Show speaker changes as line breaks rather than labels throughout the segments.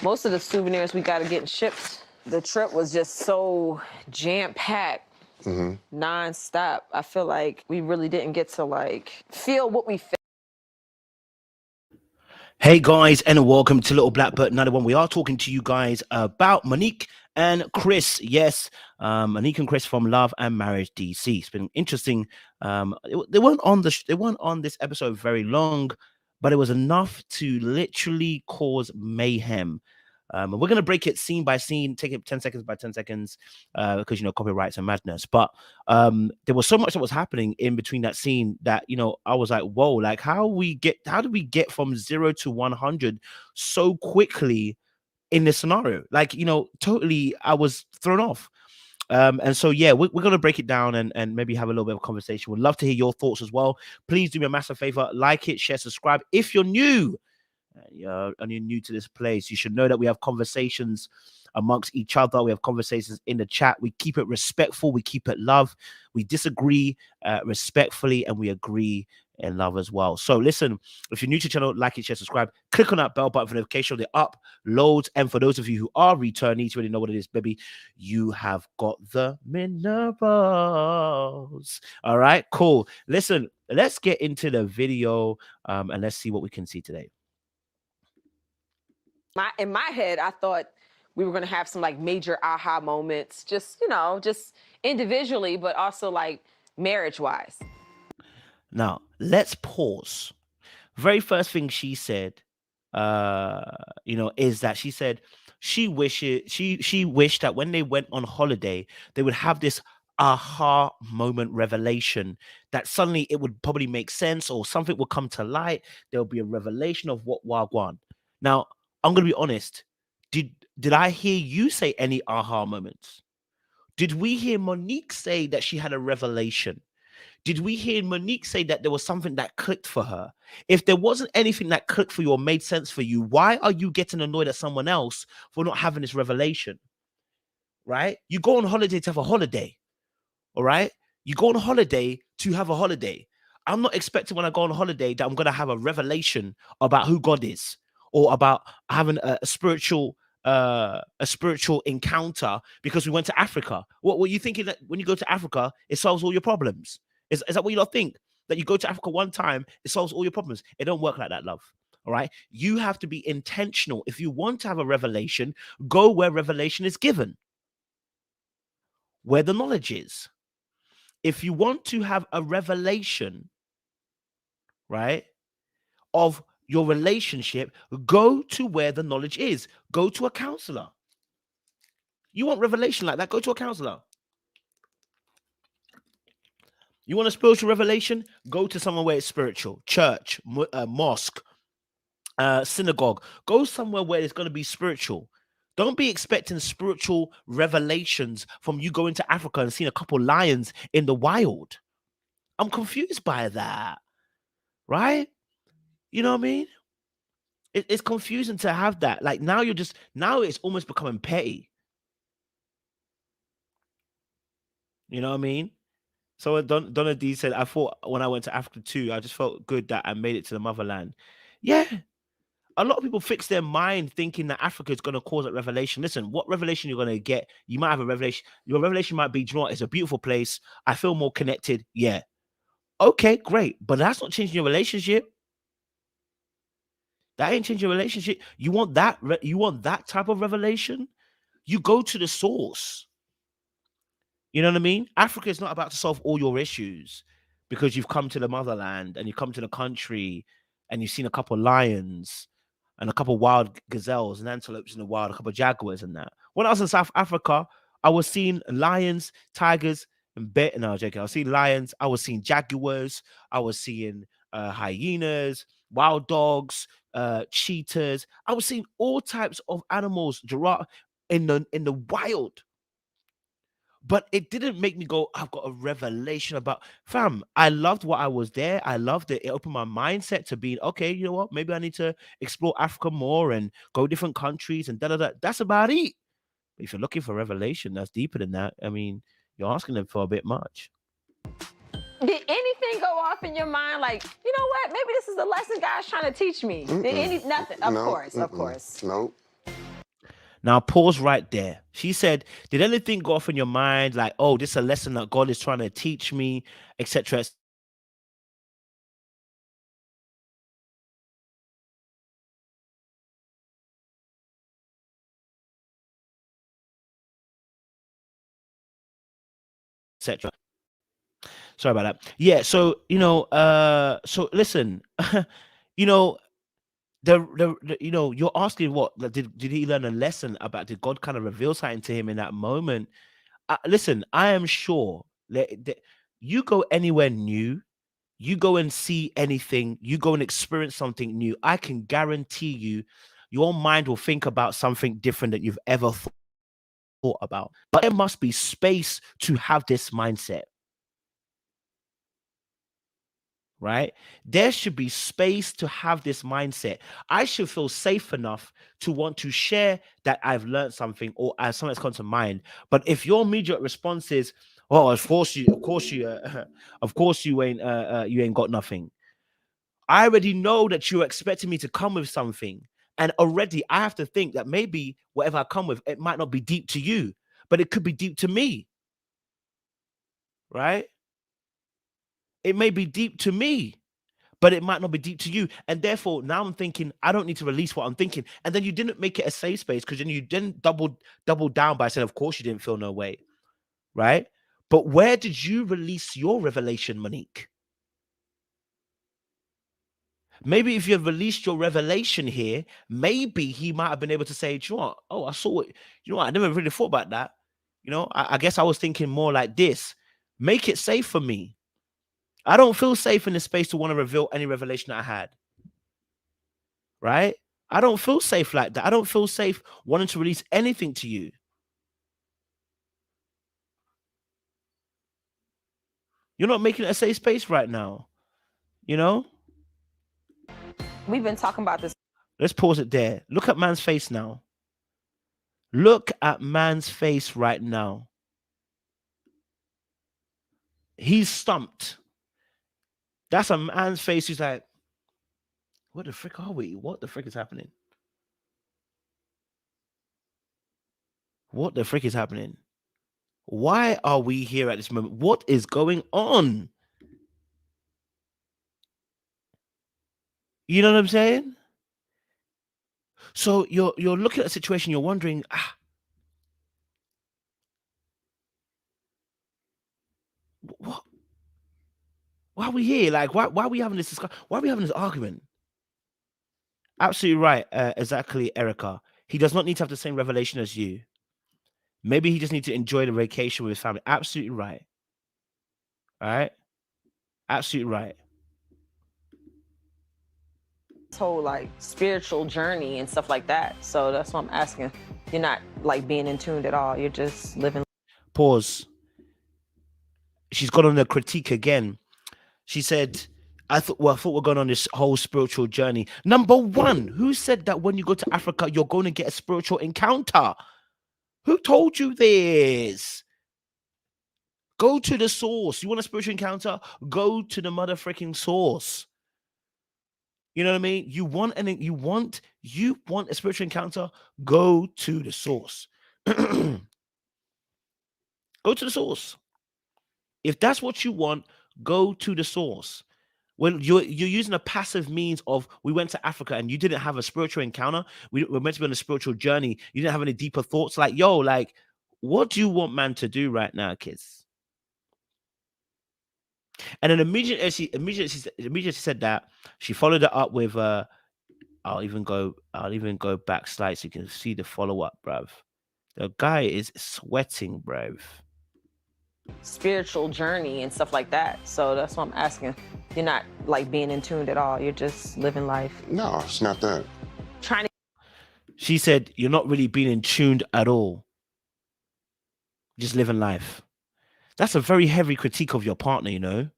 most of the souvenirs we got to get shipped. The trip was just so jam-packed, non-stop. I feel like we really didn't get to like feel what we felt.
Hey guys, and welcome to Little Black Bird 91. We are talking to you guys about Monique and Chris. Yes, Monique and Chris from Love and Marriage DC. It's been interesting. They weren't on this episode very long, but it was enough to literally cause mayhem. And we're going to break it scene by scene, take it 10 seconds by 10 seconds, because, copyrights and madness. But there was so much that was happening in between that scene that, I was like, whoa, like how do we get from 0 to 100 so quickly in this scenario? Like, totally, I was thrown off. And so, yeah, we're going to break it down and maybe have a little bit of a conversation. We'd love to hear your thoughts as well. Please do me a massive favor, like it, share, subscribe. If you're new, and you're new to this place, you should know that we have conversations amongst each other. We have conversations in the chat. We keep it respectful. We keep it love. We disagree respectfully, and we agree in love as well. So listen, if you're new to the channel, like it, share, subscribe. Click on that bell button for notification. They're uploads. And for those of you who are returnees, you already know what it is, baby. You have got the minerals. All right, cool. Listen, let's get into the video and let's see what we can see today.
In my head, I thought we were going to have some like major aha moments, just individually, but also like marriage-wise.
Now, let's pause. Very first thing she said, is that she said she wished that when they went on holiday, they would have this aha moment revelation that suddenly it would probably make sense or something will come to light. There'll be a revelation of what Wagwan. Now, I'm going to be honest. Did I hear you say any aha moments? Did we hear Monique say that she had a revelation? Did we hear Monique say that there was something that clicked for her? If there wasn't anything that clicked for you or made sense for you, why are you getting annoyed at someone else for not having this revelation? Right? You go on holiday to have a holiday. All right? You go on holiday to have a holiday. I'm not expecting when I go on holiday that I'm going to have a revelation about who God is or about having a spiritual encounter because we went to Africa. What were you thinking that when you go to Africa, it solves all your problems? Is that what you lot think? That you go to Africa one time, it solves all your problems? It don't work like that, love. All right? You have to be intentional. If you want to have a revelation, go where revelation is given, where the knowledge is. If you want to have a revelation, right, of your relationship, go to where the knowledge is. Go to a counselor. You want revelation like that? Go to a counselor. You want a spiritual revelation? Go to somewhere where it's spiritual. Church, mosque, synagogue. Go somewhere where it's going to be spiritual. Don't be expecting spiritual revelations from you going to Africa and seeing a couple lions in the wild. I'm confused by that, right? You know what I mean? It's confusing to have that. Like now it's almost becoming petty. You know what I mean? So Donna D said, I thought when I went to Africa too, I just felt good that I made it to the motherland. Yeah. A lot of people fix their mind thinking that Africa is going to cause that revelation. Listen, what revelation you're going to get? You might have a revelation. Your revelation might be, do you know what? It's a beautiful place. I feel more connected. Yeah. Okay, great. But that's not changing your relationship. That ain't changing your relationship. You want that? You want that type of revelation? You go to the source. You know what I mean? Africa is not about to solve all your issues because you've come to the motherland and you come to the country and you've seen a couple of lions and a couple of wild gazelles and antelopes in the wild, a couple of jaguars and that. When I was in South Africa, I was seeing lions, tigers, and bear. No, joking. I was seeing lions. I was seeing jaguars. I was seeing hyenas, wild dogs, cheetahs. I was seeing all types of animals, giraffe in the wild. But it didn't make me go, I've got a revelation about, fam, I loved what I was there. I loved it. It opened my mindset to being, okay, you know what? Maybe I need to explore Africa more and go different countries and da-da-da. That's about it. But if you're looking for revelation, that's deeper than that. I mean, you're asking them for a bit much.
Did anything go off in your mind? Like, you know what? Maybe this is a lesson God's trying to teach me. Did nothing? Of course, of course.
Nope.
Now pause right there. She said, did anything go off in your mind like, oh, this is a lesson that God is trying to teach me, etc.? Etc. Sorry about that. Yeah, so so listen, you know, the you're asking what did he learn a lesson about? Did God kind of reveal something to him in that moment? Listen, I am sure that you go anywhere new, you go and see anything, you go and experience something new, I can guarantee you your mind will think about something different that you've ever thought about. But there must be space to have this mindset. Right? There should be space to have this mindset. I should feel safe enough to want to share that I've learned something or as something that's come to mind. But if your immediate response is, "Oh, of course you, of course you ain't got nothing," I already know that you're expecting me to come with something, and already I have to think that maybe whatever I come with, it might not be deep to you, but it could be deep to me, right? It may be deep to me, but it might not be deep to you. And therefore, now I'm thinking, I don't need to release what I'm thinking. And then you didn't make it a safe space because then you didn't double down by saying, of course you didn't feel no way, right? But where did you release your revelation, Monique? Maybe if you had released your revelation here, maybe he might have been able to say, "Do you know what? Oh, I saw it. You know what? I never really thought about that. I guess I was thinking more like this. Make it safe for me. I don't feel safe in this space to want to reveal any revelation that I had. Right? I don't feel safe like that. I don't feel safe wanting to release anything to you. You're not making it a safe space right now. You know?
We've been talking about this.
Let's pause it there. Look at man's face now. Look at man's face right now. He's stumped. That's a man's face who's like, what the frick are we? What the frick is happening? What the frick is happening? Why are we here at this moment? What is going on? You know what I'm saying? So you're looking at a situation, you're wondering, what? Why are we here? Like, why are we having this discussion? Why are we having this argument? Absolutely right. Exactly, Erica. He does not need to have the same revelation as you. Maybe he just needs to enjoy the vacation with his family. Absolutely right. All right. Absolutely right.
This whole like spiritual journey and stuff like that. So that's what I'm asking. You're not like being in tune at all. You're just living.
Pause. She's got on the critique again. She said, I thought we're going on this whole spiritual journey. Number one, who said that when you go to Africa, you're going to get a spiritual encounter? Who told you this? Go to the source. You want a spiritual encounter? Go to the mother freaking source. You know what I mean? You want a spiritual encounter? Go to the source. Go to the source. If that's what you want, go to the source. When you're using a passive means of, we went to Africa and you didn't have a spiritual encounter. We're meant to be on a spiritual journey. You didn't have any deeper thoughts. Like, yo, like, what do you want man to do right now, kids? And then immediately she said that, she followed it up with I'll even go back slides so you can see the follow-up, bruv. The guy is sweating, bruv.
Spiritual journey and stuff like that. So that's what I'm asking. You're not like being in tune at all. You're just living life.
No, it's not that.
Trying to.
She said you're not really being in tuned at all. Just living life. That's a very heavy critique of your partner, you know.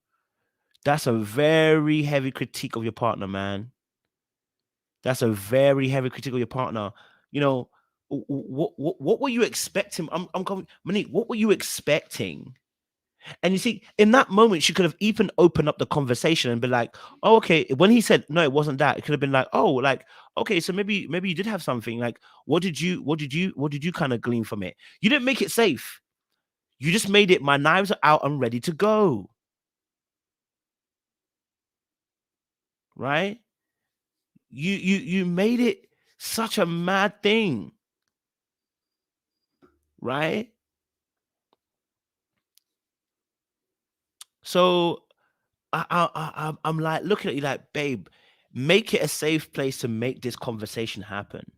That's a very heavy critique of your partner, man. That's a very heavy critique of your partner. You know, what were you expecting? I'm Monique, what were you expecting? And you see, in that moment, she could have even opened up the conversation and be like, oh, okay. When he said, no, it wasn't that, it could have been like, oh, like, okay, so maybe you did have something. Like, what did you kind of glean from it? You didn't make it safe. You just made it, my knives are out and ready to go. Right? You made it such a mad thing. Right? So I'm like looking at you like, babe, make it a safe place to make this conversation happen.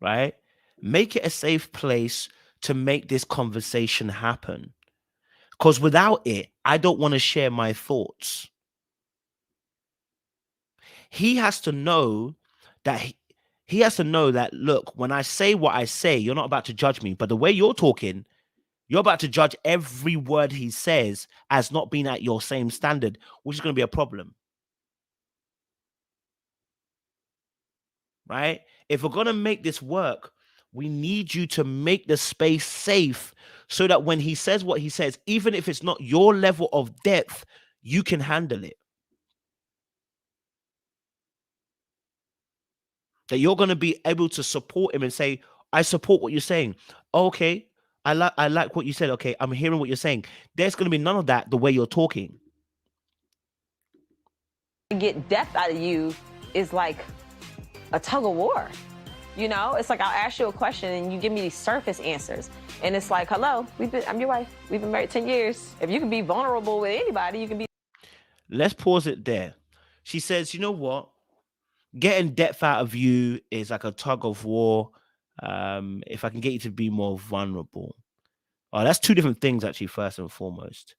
Right? Make it a safe place to make this conversation happen. Because without it, I don't want to share my thoughts. He has to know that he has to know that, look, when I say what I say, you're not about to judge me. But the way you're talking, you're about to judge every word he says as not being at your same standard, which is going to be a problem. Right? If we're going to make this work, we need you to make the space safe so that when he says what he says, even if it's not your level of depth, you can handle it. That you're going to be able to support him and say, I support what you're saying. Okay, I like what you said. Okay, I'm hearing what you're saying. There's going to be none of that the way you're talking.
Get depth out of you is like a tug of war. You know, it's like I'll ask you a question and you give me these surface answers. And it's like, hello, I'm your wife. We've been married 10 years. If you can be vulnerable with anybody, you can be.
Let's pause it there. She says, you know what? Getting depth out of you is like a tug of war. If I can get you to be more vulnerable. Oh, that's two different things, actually, first and foremost.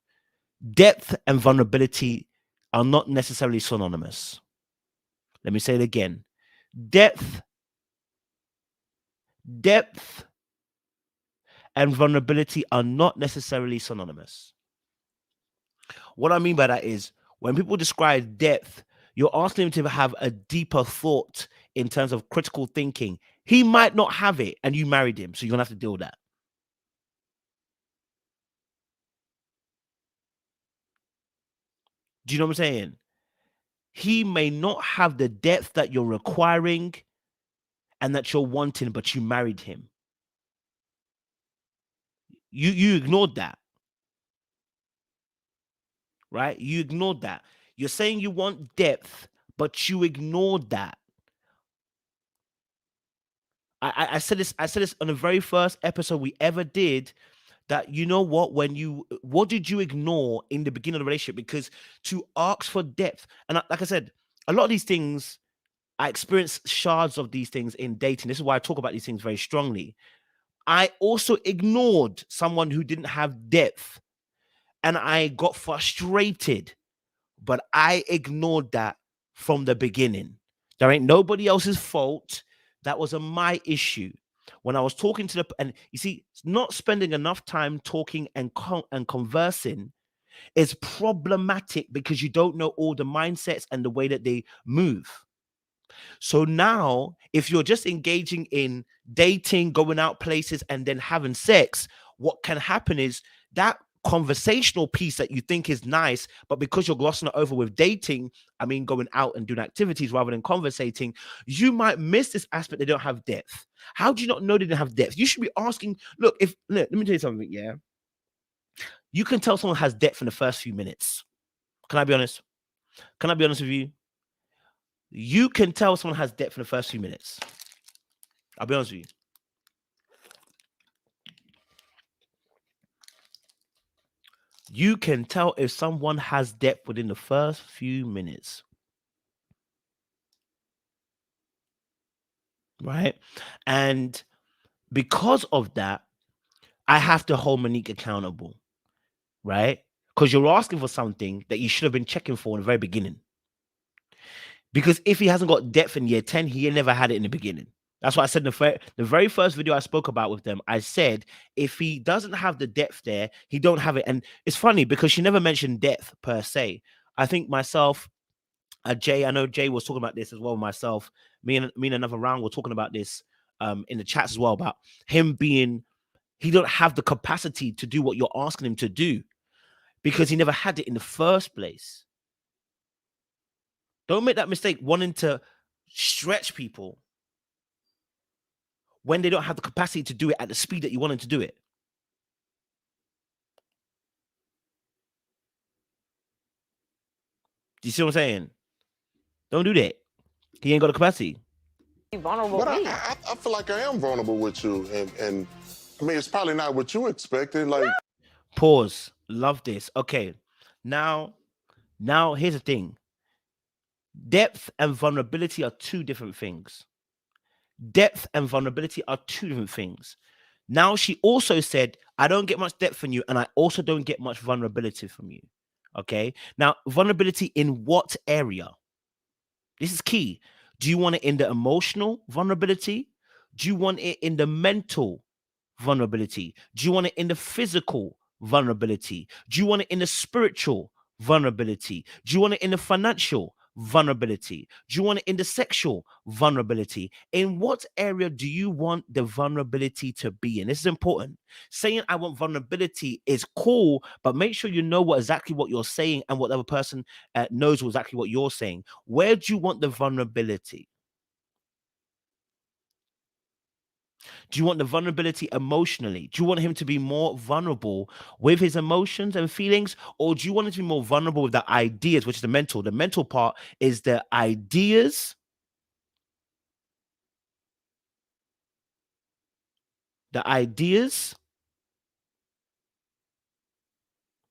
Depth and vulnerability are not necessarily synonymous. Let me say it again. Depth and vulnerability are not necessarily synonymous. What I mean by that is when people describe depth, you're asking him to have a deeper thought in terms of critical thinking. He might not have it and you married him, so you're going to have to deal with that. Do you know what I'm saying? He may not have the depth that you're requiring and that you're wanting, but you married him. You ignored that. Right? You ignored that. You're saying you want depth, but you ignored that. I said this on the very first episode we ever did, that you know what did you ignore in the beginning of the relationship? Because to ask for depth, and like I said, a lot of these things, I experienced shards of these things in dating. This is why I talk about these things very strongly. I also ignored someone who didn't have depth and I got frustrated, but I ignored that from the beginning. There ain't nobody else's fault. That was my issue. When I was talking to and you see, not spending enough time talking and conversing is problematic because you don't know all the mindsets and the way that they move. So now, if you're just engaging in dating, going out places, and then having sex, what can happen is that conversational piece that you think is nice, but because you're glossing it over with dating, I mean, going out and doing activities rather than conversating, you might miss this aspect. They don't have depth. How do you not know they didn't have depth? You should be asking, look, let me tell you something, yeah? You can tell someone has depth in the first few minutes. Can I be honest? Can I be honest with you? You can tell someone has depth in the first few minutes. I'll be honest with you. You can tell if someone has depth within the first few minutes. Right? And because of that, I have to hold Monique accountable. Right? Because you're asking for something that you should have been checking for in the very beginning. Because if he hasn't got depth in year 10, he never had it in the beginning. That's what I said in the very first video I spoke about with them. I said, if he doesn't have the depth there, he don't have it. And it's funny because she never mentioned depth per se. I think myself, Jay, I know Jay was talking about this as well. Myself, me and another round were talking about this in the chats as well, about him being He don't have the capacity to do what you're asking him to do because he never had it in the first place. Don't make that mistake wanting to stretch people when they don't have the capacity to do it at the speed that you want them to do it. Do you see what I'm saying? Don't do that. He ain't got the capacity.
Vulnerable.
But I feel like I am vulnerable with you, and I mean, it's probably not what you expected. Like,
pause. Love this. Okay, now here's the thing. Depth and vulnerability are two different things. Depth and vulnerability are two different things. Now she also said, I don't get much depth from you, and I also don't get much vulnerability from you. Okay. Now, vulnerability in what area? This is key. Do you want it in the emotional vulnerability? Do you want it in the mental vulnerability? Do you want it in the physical vulnerability? Do you want it in the spiritual vulnerability? Do you want it in the financial vulnerability? Do you want it in the sexual vulnerability? In what area do you want the vulnerability to be in? This is important. Saying I want vulnerability is cool, but make sure you know exactly what you're saying and what the other person knows exactly what you're saying. Where do you want the vulnerability? Do you want the vulnerability emotionally? Do you want him to be more vulnerable with his emotions and feelings? Or do you want him to be more vulnerable with the ideas, which is the mental? The mental part is the ideas. The ideas,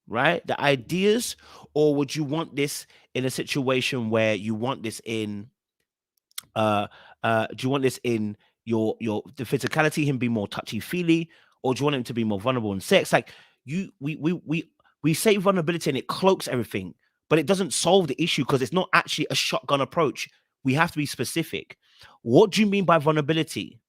right? The ideas. Or would you want this in a situation where you want this in do you want this in the physicality, him be more touchy-feely, or do you want him to be more vulnerable in sex? Like we say vulnerability and it cloaks everything, but it doesn't solve the issue because it's not actually a shotgun approach. We have to be specific. What do you mean by vulnerability?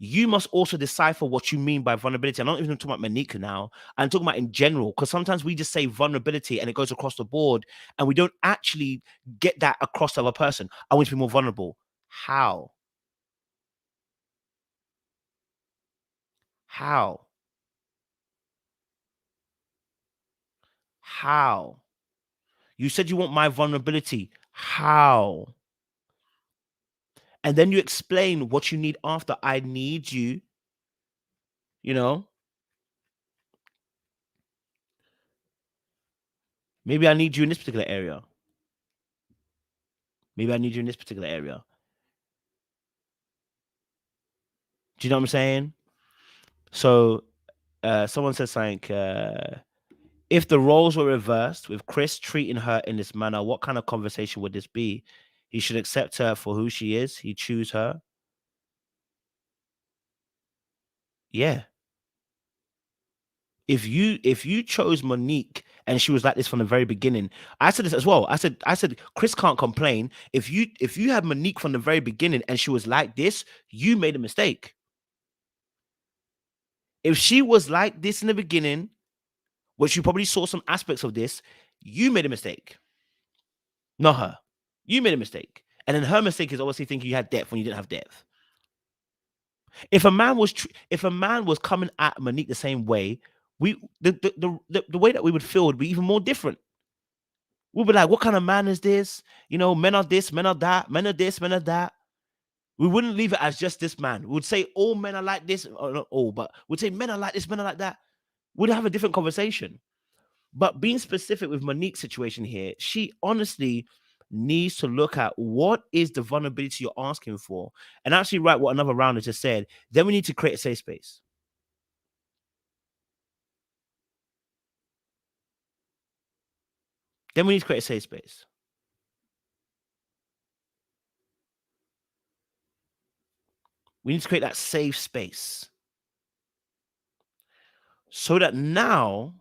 You must also decipher what you mean by vulnerability. I'm not even talking about Monique now. I'm talking about in general, because sometimes we just say vulnerability and it goes across the board and we don't actually get that across to the other person. I want to be more vulnerable. How? How? How? You said you want my vulnerability. How? And then you explain what you need after. I need you, you know. Maybe I need you in this particular area. Maybe I need you in this particular area. Do you know what I'm saying? So someone says something, if the roles were reversed with Chris treating her in this manner, what kind of conversation would this be? He should accept her for who she is. He choose her. Yeah. If you chose Monique and she was like this from the very beginning, I said this as well. I said Chris can't complain. If you had Monique from the very beginning and she was like this, you made a mistake. If she was like this in the beginning, which you probably saw some aspects of this, you made a mistake. Not her. You made a mistake. And then her mistake is obviously thinking you had depth when you didn't have depth. If a man was coming at Monique the same way, the way that we would feel would be even more different. We'll be like, what kind of man is this? You know, men are this, men are that, men are this, men are that. We wouldn't leave it as just this man. We would say all men are like this, or not all, but we'd say men are like this, men are like that. We'd have a different conversation. But being specific with Monique's situation here, she honestly needs to look at what is the vulnerability you're asking for and actually write what another rounder just said. Then we need to create a safe space. Then we need to create a safe space. We need to create that safe space so that now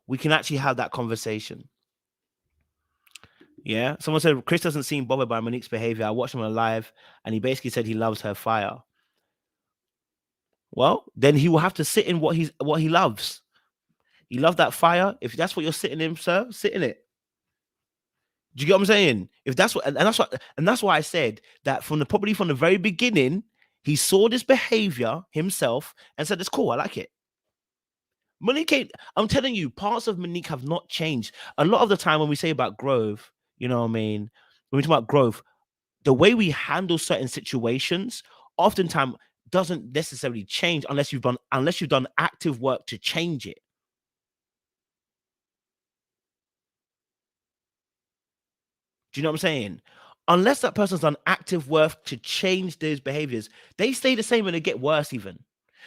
we can actually have that conversation. Yeah. Someone said Chris doesn't seem bothered by Monique's behavior. I watched him on live and he basically said he loves her fire. Well, then he will have to sit in what he loves. You love that fire. If that's what you're sitting in, sir, sit in it. Do you get what I'm saying? If that's what, and that's why I said that probably from the very beginning, he saw this behavior himself and said, "It's cool. I like it." Monique, I'm telling you, parts of Monique have not changed. A lot of the time when we say about growth, you know what I mean? When we talk about growth, the way we handle certain situations oftentimes doesn't necessarily change unless you've done active work to change it. Do you know what I'm saying? Unless that person's done active work to change those behaviors, they stay the same and they get worse even.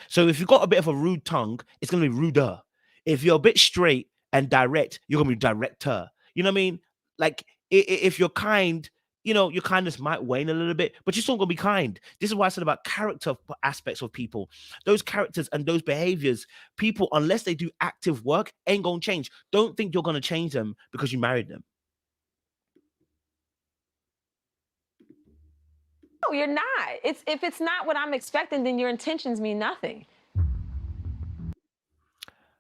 So if you've got a bit of a rude tongue, it's going to be ruder. If you're a bit straight and direct, you're going to be directer. You know what I mean? Like if you're kind, you know, your kindness might wane a little bit, but you're still going to be kind. This is why I said about character aspects of people. Those characters and those behaviors, people, unless they do active work, ain't going to change. Don't think you're going to change them because you married them.
No, you're not. If it's not what I'm expecting, then your intentions mean nothing.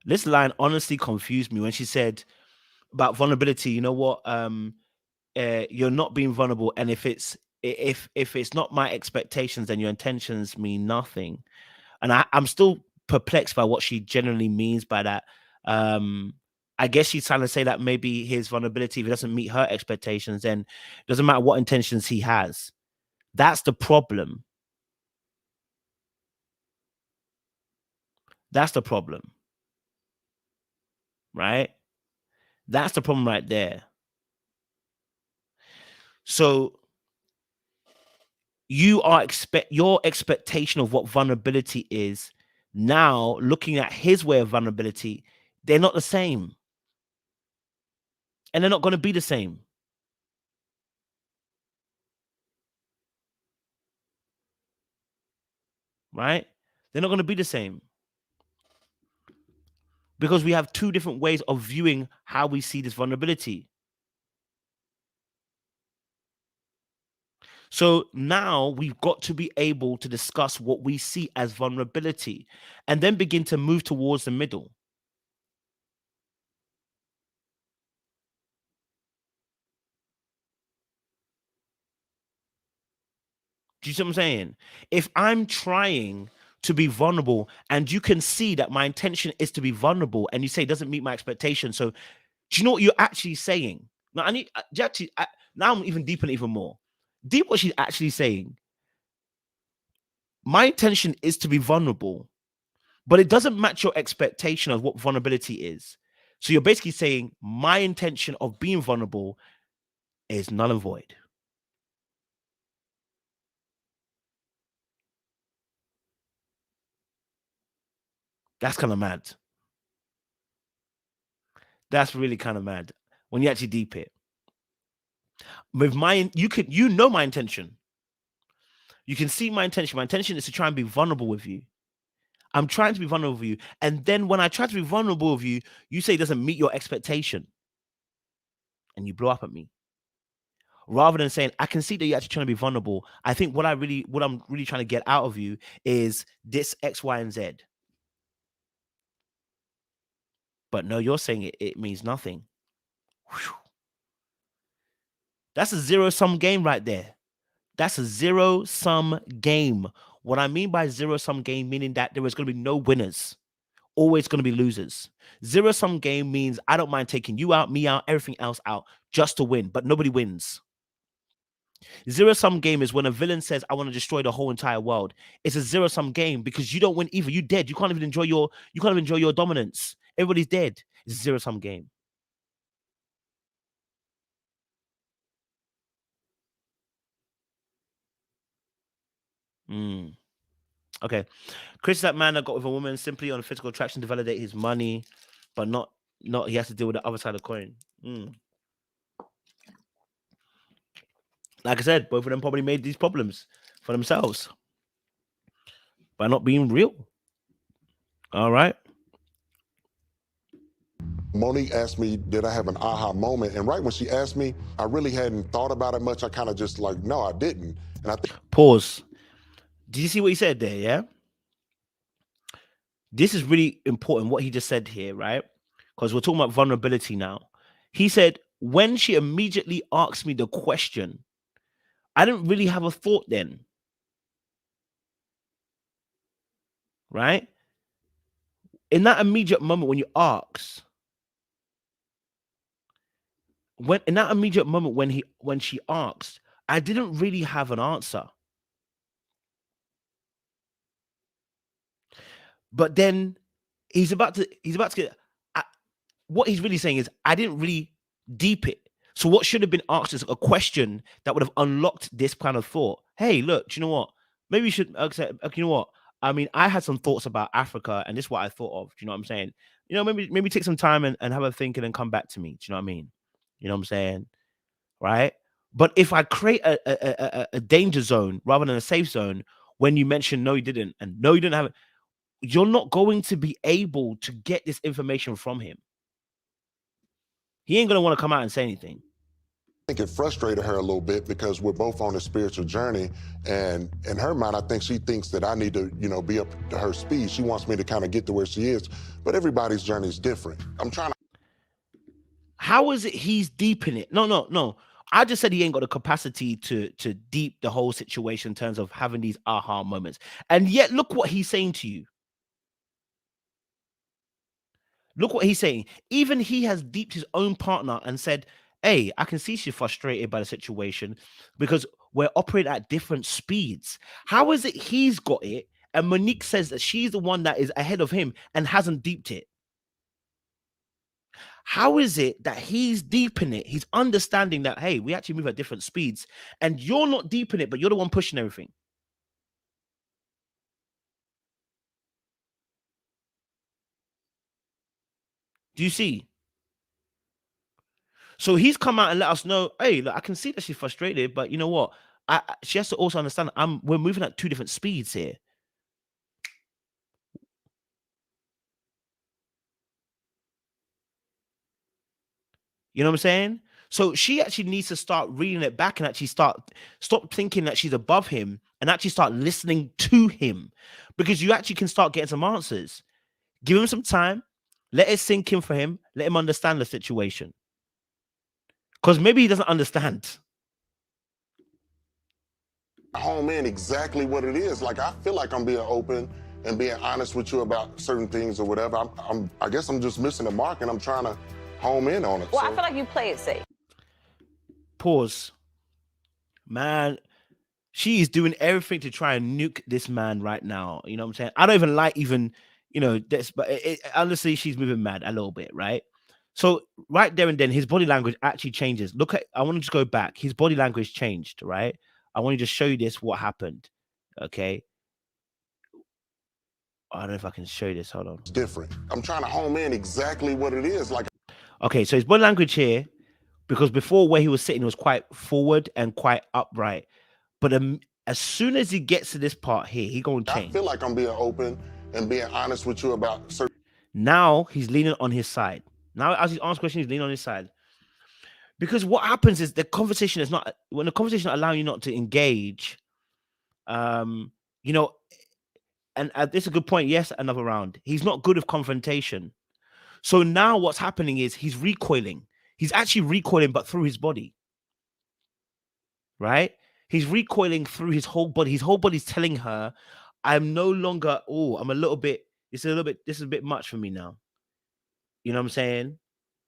This line honestly confused me when she said about vulnerability. You know what? You're not being vulnerable, and if it's not my expectations, then your intentions mean nothing. And I'm still perplexed by what she generally means by that. I guess she's trying to say that maybe his vulnerability, if it doesn't meet her expectations, then it doesn't matter what intentions he has. That's the problem. That's the problem. Right? That's the problem right there. So your expectation of what vulnerability is now, looking at his way of vulnerability, they're not the same. And they're not going to be the same. Right? They're not going to be the same. Because we have two different ways of viewing how we see this vulnerability. So now we've got to be able to discuss what we see as vulnerability and then begin to move towards the middle. Do you see what I'm saying? If I'm trying to be vulnerable and you can see that my intention is to be vulnerable and you say it doesn't meet my expectation. So do you know what you're actually saying? Now now I'm even deepening even more. Deep what she's actually saying. My intention is to be vulnerable, but it doesn't match your expectation of what vulnerability is. So you're basically saying my intention of being vulnerable is null and void. That's kind of mad. That's really kind of mad when you actually deep it. With you know my intention. You can see my intention. My intention is to try and be vulnerable with you. I'm trying to be vulnerable with you. And then when I try to be vulnerable with you, you say it doesn't meet your expectation. And you blow up at me. Rather than saying, I can see that you're actually trying to be vulnerable. I think what I'm really trying to get out of you is this X, Y, and Z. But no, you're saying it means nothing. Whew. That's a zero-sum game right there. That's a zero-sum game. What I mean by zero-sum game, meaning that there is going to be no winners. Always going to be losers. Zero-sum game means I don't mind taking you out, me out, everything else out just to win, but nobody wins. Zero-sum game is when a villain says, I want to destroy the whole entire world. It's a zero-sum game because you don't win either. You're dead. You can't even enjoy your dominance. Everybody's dead. It's a zero-sum game. Okay. Chris is that man that got with a woman simply on physical attraction to validate his money, but not he has to deal with the other side of the coin. Like I said, both of them probably made these problems for themselves by not being real. All right.
Monique asked me, did I have an aha moment? And right when she asked me, I really hadn't thought about it much. I kind of just like, no, I didn't. And I
Pause. Did you see what he said there? Yeah. This is really important what he just said here, right? Because we're talking about vulnerability now. He said, when she immediately asked me the question, I didn't really have a thought then. Right? In that immediate moment when you ask, when she asked, I didn't really have an answer. But then he's about to get what he's really saying is I didn't really deep it. So what should have been asked is a question that would have unlocked this kind of thought. Hey, look, do you know what? Maybe you should accept, you know what? I mean, I had some thoughts about Africa, and this is what I thought of. Do you know what I'm saying? You know, maybe take some time and have a think and then come back to me. Do you know what I mean? You know what I'm saying? Right? But if I create a danger zone rather than a safe zone, when you mention no, you didn't, and no, you didn't have it, you're not going to be able to get this information from him. He ain't gonna want to come out and say anything.
I think it frustrated her a little bit because we're both on a spiritual journey, and in her mind, I think she thinks that I need to, you know, be up to her speed. She wants me to kind of get to where she is, but everybody's journey is different. I'm trying to.
How is it he's deep in it? No. I just said he ain't got the capacity to deep the whole situation in terms of having these aha moments. And yet, look what he's saying to you. Look what he's saying. Even he has deeped his own partner and said, hey, I can see she's frustrated by the situation because we're operating at different speeds. How is it he's got it and Monique says that she's the one that is ahead of him and hasn't deeped it? How is it that he's deep in it? He's understanding that, hey, we actually move at different speeds and you're not deep in it, but you're the one pushing everything. Do you see? So he's come out and let us know, hey, look, I can see that she's frustrated, but you know what? She has to also understand we're moving at two different speeds here. You know what I'm saying? So she actually needs to start reading it back and actually stop thinking that she's above him and actually start listening to him, because you actually can start getting some answers. Give him some time, let it sink in for him, let him understand the situation. Because maybe he doesn't understand.
Home in exactly what it is. Like, I feel like I'm being open and being honest with you about certain things or whatever. I guess I'm just missing the mark and I'm trying to home in on it.
Well, I feel like you play it safe.
Pause. Man, she is doing everything to try and nuke this man right now. You know what I'm saying? I don't even like this, but honestly, she's moving mad a little bit, right? So right there and then, his body language actually changes. I want to just go back. His body language changed, right? I want to just show you what happened. Okay. I don't know if I can show you this. Hold on.
It's different. I'm trying to home in exactly what it is. Like,
okay, so his body language here, because before where he was sitting was quite forward and quite upright. But as soon as he gets to this part here, he gonna change.
I feel like I'm being open and being honest with you about certain.
Now he's leaning on his side. Now as he's asked questions, he's leaning on his side. Because what happens is the conversation is not, when the conversation not allowing you not to engage, and this is a good point. Yes, another round. He's not good with confrontation. So now what's happening is he's recoiling. He's actually recoiling, but through his body. Right? He's recoiling through his whole body. His whole body's telling her, I'm no longer, I'm a little bit, this is a bit much for me now. You know what I'm saying?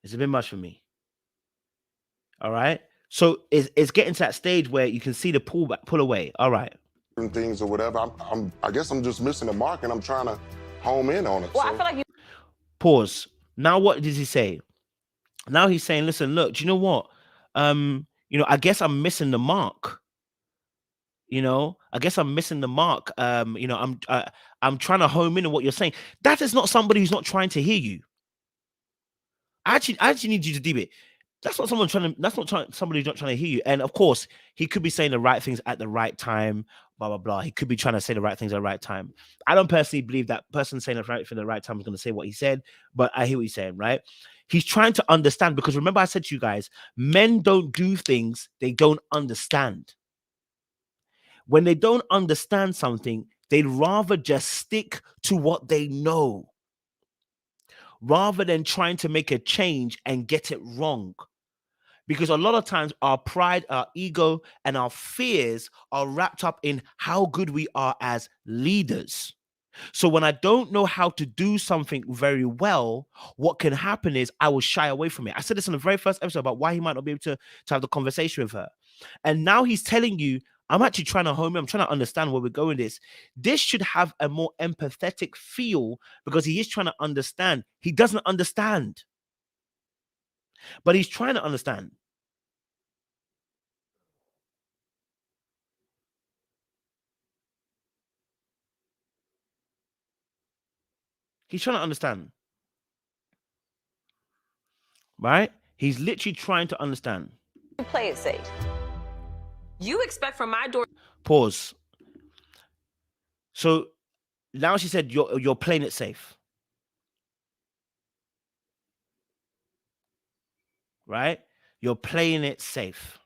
It's a bit much for me. All right. So it's getting to that stage where you can see the pull away. All right.
Things or whatever. I guess I'm just missing the mark and I'm trying to home in on it.
Well, I feel like you.
Pause. Now, what does he say? Now he's saying, listen, look, do you know what? I guess I'm missing the mark. I guess I'm missing the mark. I'm trying to home in on what you're saying. That is not somebody who's not trying to hear you. I actually need you to do it. That's not somebody who's not trying to hear you. And of course, he could be saying the right things at the right time, blah, blah, blah. He could be trying to say the right things at the right time. I don't personally believe that person saying the right thing at the right time is going to say what he said, but I hear what he's saying, right? He's trying to understand, because remember I said to you guys, men don't do things they don't understand. When they don't understand something, they'd rather just stick to what they know rather than trying to make a change and get it wrong. Because a lot of times our pride, our ego, and our fears are wrapped up in how good we are as leaders. So when I don't know how to do something very well, what can happen is I will shy away from it. I said this in the very first episode about why he might not be able to have the conversation with her. And now he's telling you, I'm actually trying to home in, I'm trying to understand where we're going with this. This should have a more empathetic feel because he is trying to understand. He doesn't understand, but he's trying to understand. He's trying to understand. Right? He's literally trying to understand.
Play it safe. You expect from my door.
Pause. So now she said you're playing it safe. Right? You're playing it safe.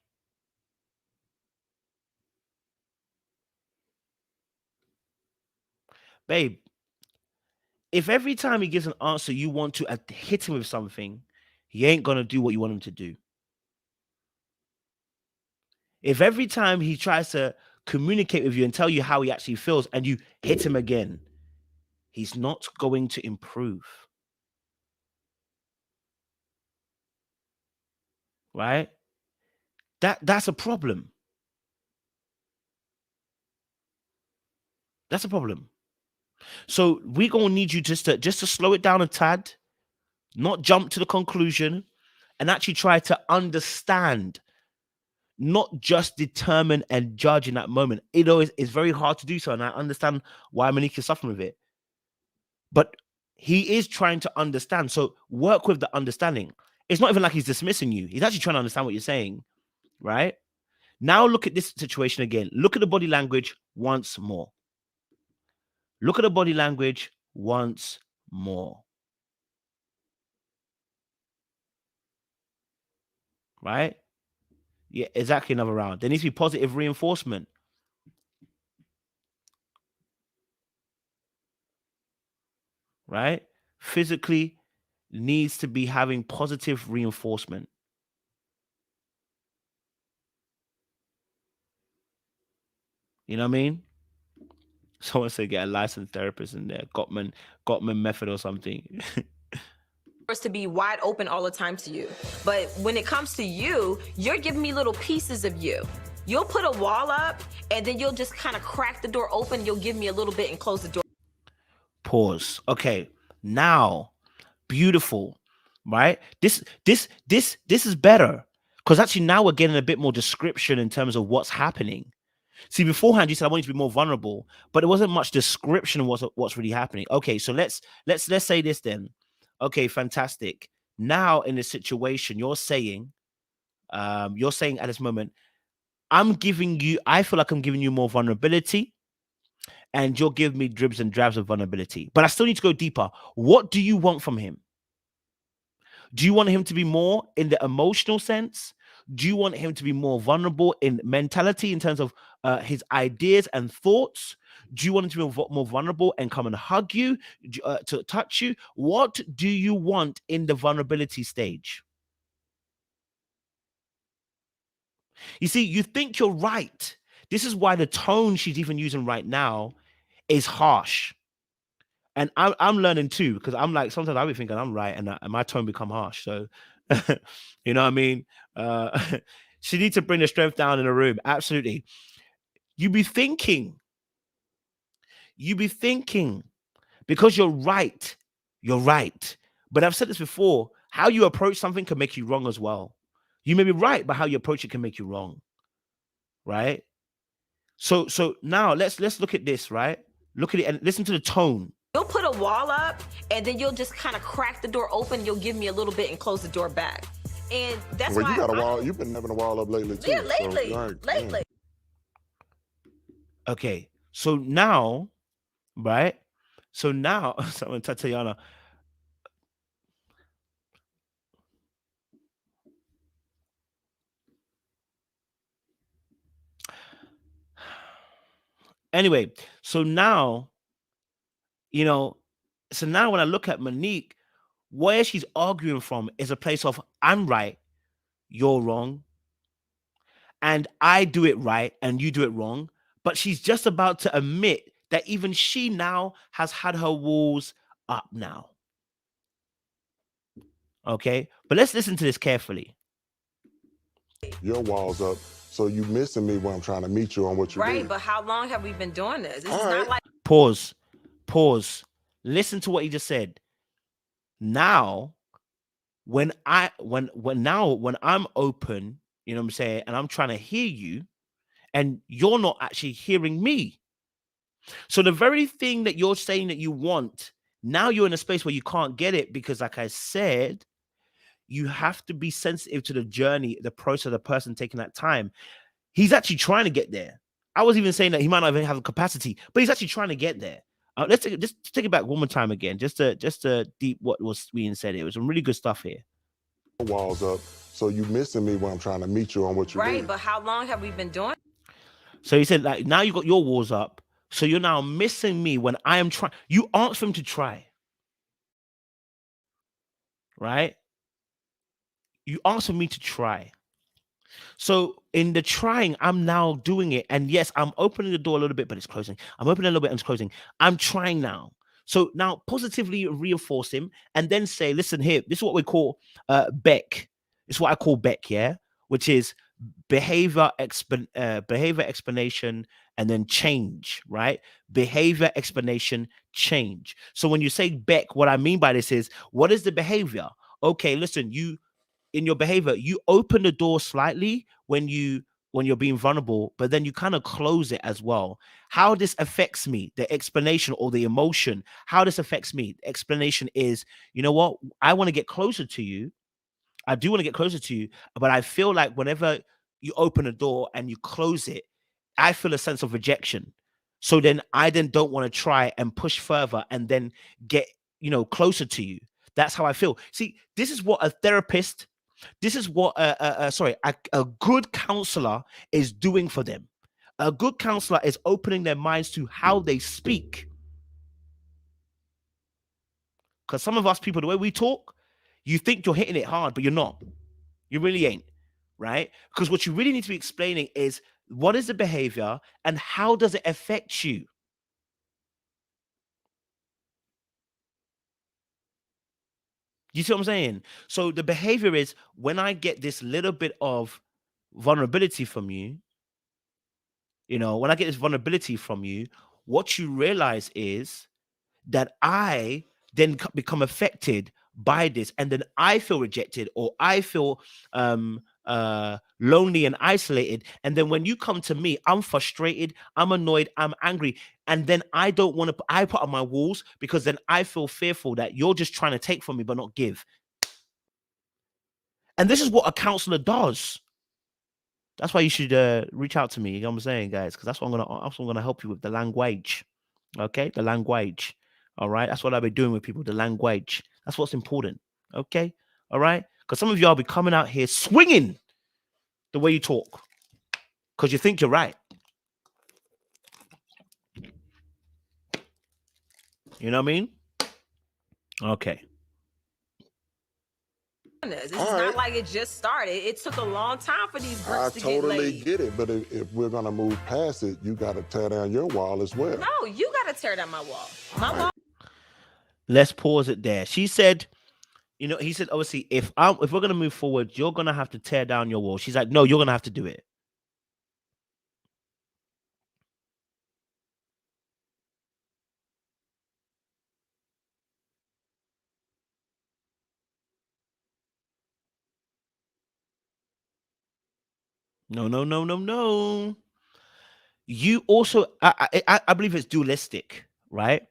Babe, if every time he gives an answer you want to hit him with something, he ain't going to do what you want him to do. If every time he tries to communicate with you and tell you how he actually feels and you hit him again, he's not going to improve. Right? That's a problem. That's a problem. So we're going to need you just to slow it down a tad, not jump to the conclusion, and actually try to understand, not just determine and judge in that moment. It always is very hard to do so, and I understand why Monique is suffering with it. But he is trying to understand. So work with the understanding. It's not even like he's dismissing you. He's actually trying to understand what you're saying, right? Now look at this situation again. Look at the body language once more. Look at the body language once more. Right? Yeah, exactly, another round. There needs to be positive reinforcement. Right? Physically needs to be having positive reinforcement. You know what I mean? Someone said get a licensed therapist in there. Gottman method or something.
To be wide open all the time to you. But when it comes to you, you're giving me little pieces of you. You'll put a wall up and then you'll just kind of crack the door open. You'll give me a little bit and close the door.
Pause. Okay. Now, beautiful, right? This is better because actually now we're getting a bit more description in terms of what's happening. See, beforehand you said I want you to be more vulnerable, but it wasn't much description of what's really happening. Okay, so let's say this then. Okay, fantastic. Now in this situation, you're saying at this moment, I feel like I'm giving you more vulnerability, and you'll give me dribs and drabs of vulnerability. But I still need to go deeper. What do you want from him? Do you want him to be more in the emotional sense? Do you want him to be more vulnerable in mentality in terms of his ideas and thoughts? Do you want him to be more vulnerable and come and hug you, to touch you? What do you want in the vulnerability stage? You see, you think you're right. This is why the tone she's even using right now is harsh. And I'm learning too, because I'm like, sometimes I'll be thinking I'm right and my tone become harsh. So, you know what I mean? She needs to bring the strength down in the room. Absolutely. You be thinking, because you're right. You're right. But I've said this before, how you approach something can make you wrong as well. You may be right, but how you approach it can make you wrong. Right? So now let's look at this, right? Look at it and listen to the tone.
You'll put a wall up and then you'll just kind of crack the door open. You'll give me a little bit and close the door back. And that's why
you got a wall. You've been having a wall up lately too.
Yeah, lately.
So,
okay. So now, right? So now, someone Tatiana. Anyway, so now, so now when I look at Monique, where she's arguing from is a place of I'm right, you're wrong, and I do it right and you do it wrong. But she's just about to admit that even she now has had her walls up now. Okay, but let's listen to this carefully.
Your walls up, so you missing me when I'm trying to meet you on what you
Right,
do.
but how long have we been doing this? This
All
is
right.
not like
Pause. Listen to what he just said. Now, when I'm open, you know what I'm saying, and I'm trying to hear you, and you're not actually hearing me. So the very thing that you're saying that you want, now you're in a space where you can't get it because, like I said, you have to be sensitive to the journey, the process of the person taking that time. He's actually trying to get there. I was even saying that he might not even have the capacity, but he's actually trying to get there. Let's just take it back one more time again, just to deep what was being said. It was some really good stuff here.
Your walls up, so you missing me when I'm trying to meet you on what you do.
right, but how long have we been doing?
So he said, like, now you got your walls up, so you're now missing me when I am trying. You asked for him to try, right? You asked for me to try. So in the trying, I'm now doing it. And yes, I'm opening the door a little bit, but it's closing. I'm opening a little bit and it's closing. I'm trying now. So now positively reinforce him and then say, listen here, this is what we call Beck. It's what I call Beck, yeah? Which is behavior explanation and then change, right? Behavior explanation, change. So when you say Beck, what I mean by this is, what is the behavior? Okay, listen, in your behavior, you open the door slightly when you're being vulnerable, but then you kind of close it as well. How this affects me, the explanation or the emotion, how this affects me, the explanation is, you know what? I want to get closer to you. I do want to get closer to you, but I feel like whenever you open a door and you close it, I feel a sense of rejection. So then I don't want to try and push further and then get, closer to you. That's how I feel. See, this is what a therapist, this is what a good counselor is doing for them. A good counselor is opening their minds to how they speak. Because some of us people, the way we talk, you think you're hitting it hard, but you're not. You really ain't, right? Because what you really need to be explaining is, what is the behavior and how does it affect you? You see what I'm saying? So the behavior is, when I get this little bit of vulnerability from you, when I get this vulnerability from you, what you realize is that I then become affected by this, and then I feel rejected, or I feel lonely and isolated. And then when you come to me, I'm frustrated, I'm annoyed, I'm angry, and then I don't want to. I put up my walls because then I feel fearful that you're just trying to take from me but not give. And this is what a counselor does. That's why you should reach out to me. You know what I'm saying, guys? Because that's what I'm gonna help you with, the language. Okay, the language. All right, that's what I'll be doing with people. The language. That's what's important. Okay, all right. Because some of y'all be coming out here swinging the way you talk because you think you're right. You know what I mean? Okay.
This is not like it just started. It took a long time for these bricks to get laid.
I totally get it, but if we're gonna move past it, you got to tear down your wall as well.
No, you got to tear down my wall. My wall.
Let's pause it there. She said, he said, obviously, if we're gonna move forward, you're gonna have to tear down your wall. She's like, no, you're gonna have to do it. No. You also, I believe it's dualistic, right?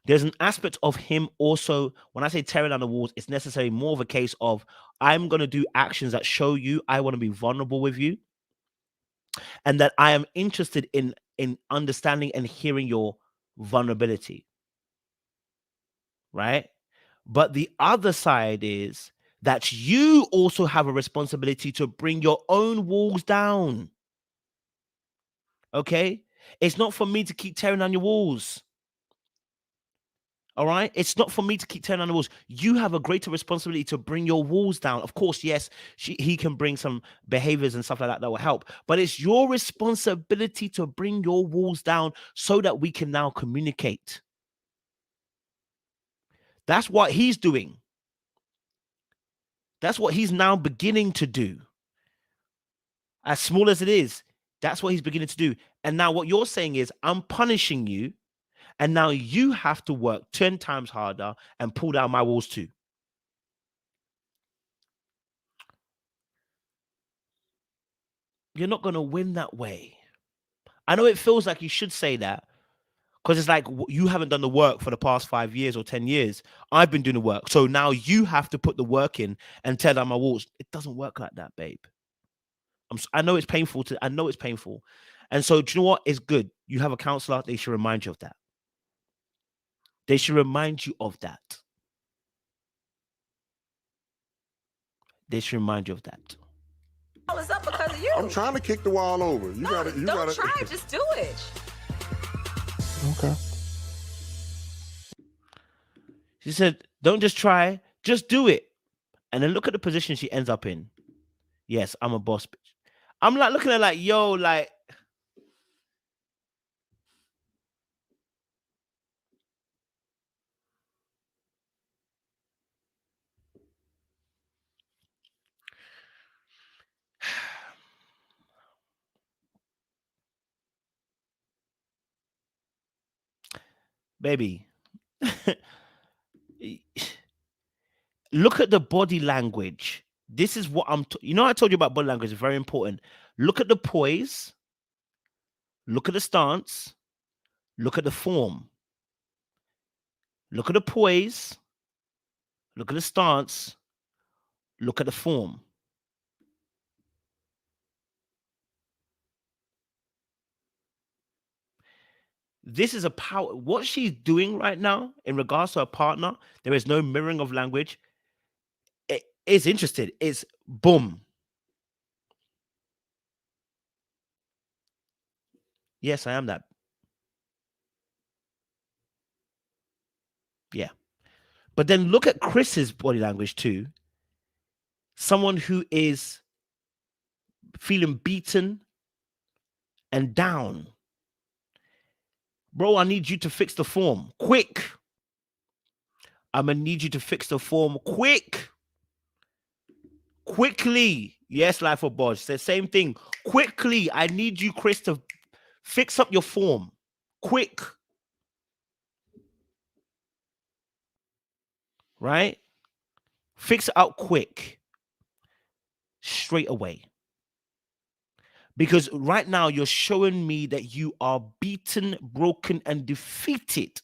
There's an aspect of him also, when I say tearing down the walls, it's necessarily more of a case of, I'm going to do actions that show you I want to be vulnerable with you, and that I am interested in understanding and hearing your vulnerability, right? But the other side is that you also have a responsibility to bring your own walls down. Okay? It's not for me to keep tearing down your walls. All right. It's not for me to keep tearing down the walls. You have a greater responsibility to bring your walls down. Of course, yes, he can bring some behaviors and stuff like that will help. But it's your responsibility to bring your walls down so that we can now communicate. That's what he's doing. That's what he's now beginning to do. As small as it is, that's what he's beginning to do. And now what you're saying is, I'm punishing you. And now you have to work 10 times harder and pull down my walls too. You're not going to win that way. I know it feels like you should say that because it's like you haven't done the work for the past 5 years or 10 years. I've been doing the work. So now you have to put the work in and tear down my walls. It doesn't work like that, babe. I know it's painful. I know it's painful. And so, do you know what? It's good. You have a counselor. They should remind you of that. They should remind you of that. They should remind you of that.
It's up because of you.
I'm trying to kick the wall over. You gotta.
Don't try. Just do it.
Okay.
She said, "Don't just try. Just do it." And then look at the position she ends up in. Yes, I'm a boss bitch. I'm like looking at her like, yo, like. Baby, look at the body language. This is what I told you about body language is very important. Look at the poise. Look at the stance. Look at the form. Look at the poise. Look at the stance. Look at the form. This is a power. What she's doing right now in regards to her partner, there is no mirroring of language. It is interested. It's boom. Yes, I am that. Yeah. But then look at Chris's body language too. Someone who is feeling beaten and down. Bro, I need you to fix the form. Quick. I'm going to need you to fix the form quick. Quickly. Yes, Life of Bodge. It's the same thing. Quickly. I need you, Chris, to fix up your form. Quick. Right? Fix it out quick. Straight away. Because right now you're showing me that you are beaten, broken, and defeated.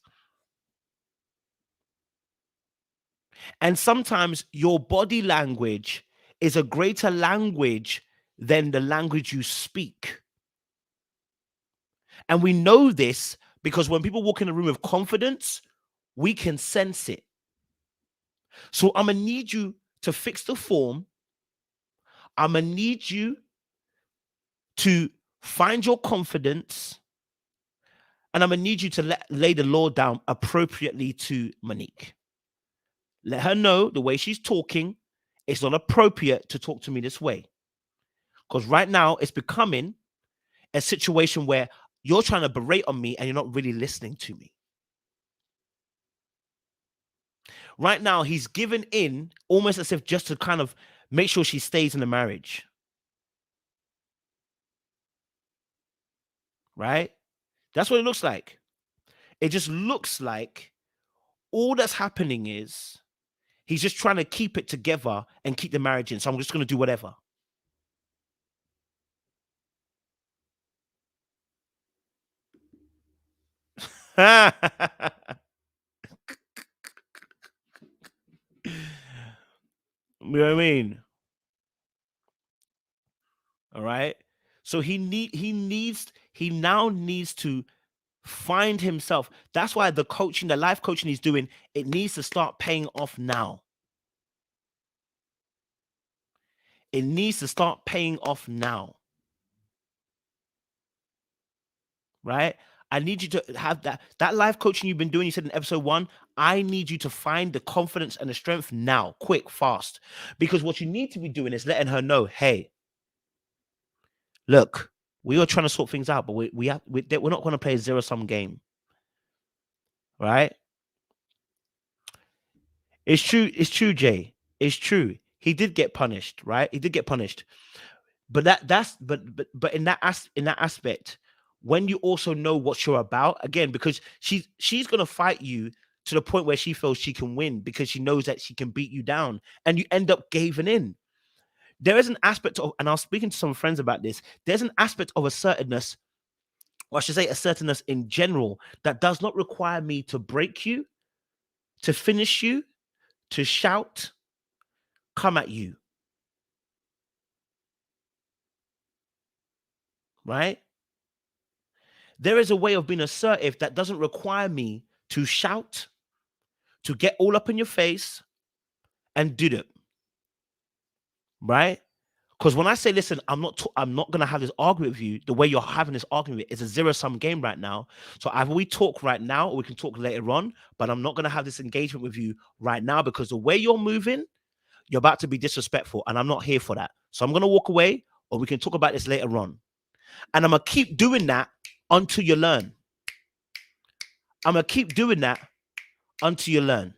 And sometimes your body language is a greater language than the language you speak. And we know this because when people walk in a room with confidence, we can sense it. So I'm going to need you to fix the form. I'm going to need you to find your confidence. And I'm going to need you to lay the law down appropriately to Monique. Let her know the way she's talking, it's not appropriate to talk to me this way. Because right now it's becoming a situation where you're trying to berate on me and you're not really listening to me. Right now he's given in almost as if just to kind of make sure she stays in the marriage. Right? That's what it looks like. It just looks like all that's happening is he's just trying to keep it together and keep the marriage in. So I'm just going to do whatever. You know what I mean? All right. So he now needs to find himself. That's why the coaching, the life coaching he's doing, it needs to start paying off now. It needs to start paying off now. Right? I need you to have that life coaching you've been doing. You said in episode 1, I need you to find the confidence and the strength now, quick, fast. Because what you need to be doing is letting her know, hey, look, we are trying to sort things out, but we're not going to play a zero-sum game. Right? It's true, Jay. It's true. He did get punished, right? He did get punished. But but in that aspect, when you also know what you're about, again, because she's gonna fight you to the point where she feels she can win because she knows that she can beat you down, and you end up caving in. There is an aspect of, and I was speaking to some friends about this, there's an aspect of assertiveness, or I should say assertiveness in general, that does not require me to break you, to finish you, to shout, come at you. Right? There is a way of being assertive that doesn't require me to shout, to get all up in your face and do it. Right? Because when I say, listen, I'm not going to have this argument with you, the way you're having this argument is a zero-sum game right now. So either we talk right now or we can talk later on, but I'm not going to have this engagement with you right now because the way you're moving, you're about to be disrespectful, and I'm not here for that. So I'm going to walk away, or we can talk about this later on. And I'm going to keep doing that until you learn. I'm going to keep doing that until you learn.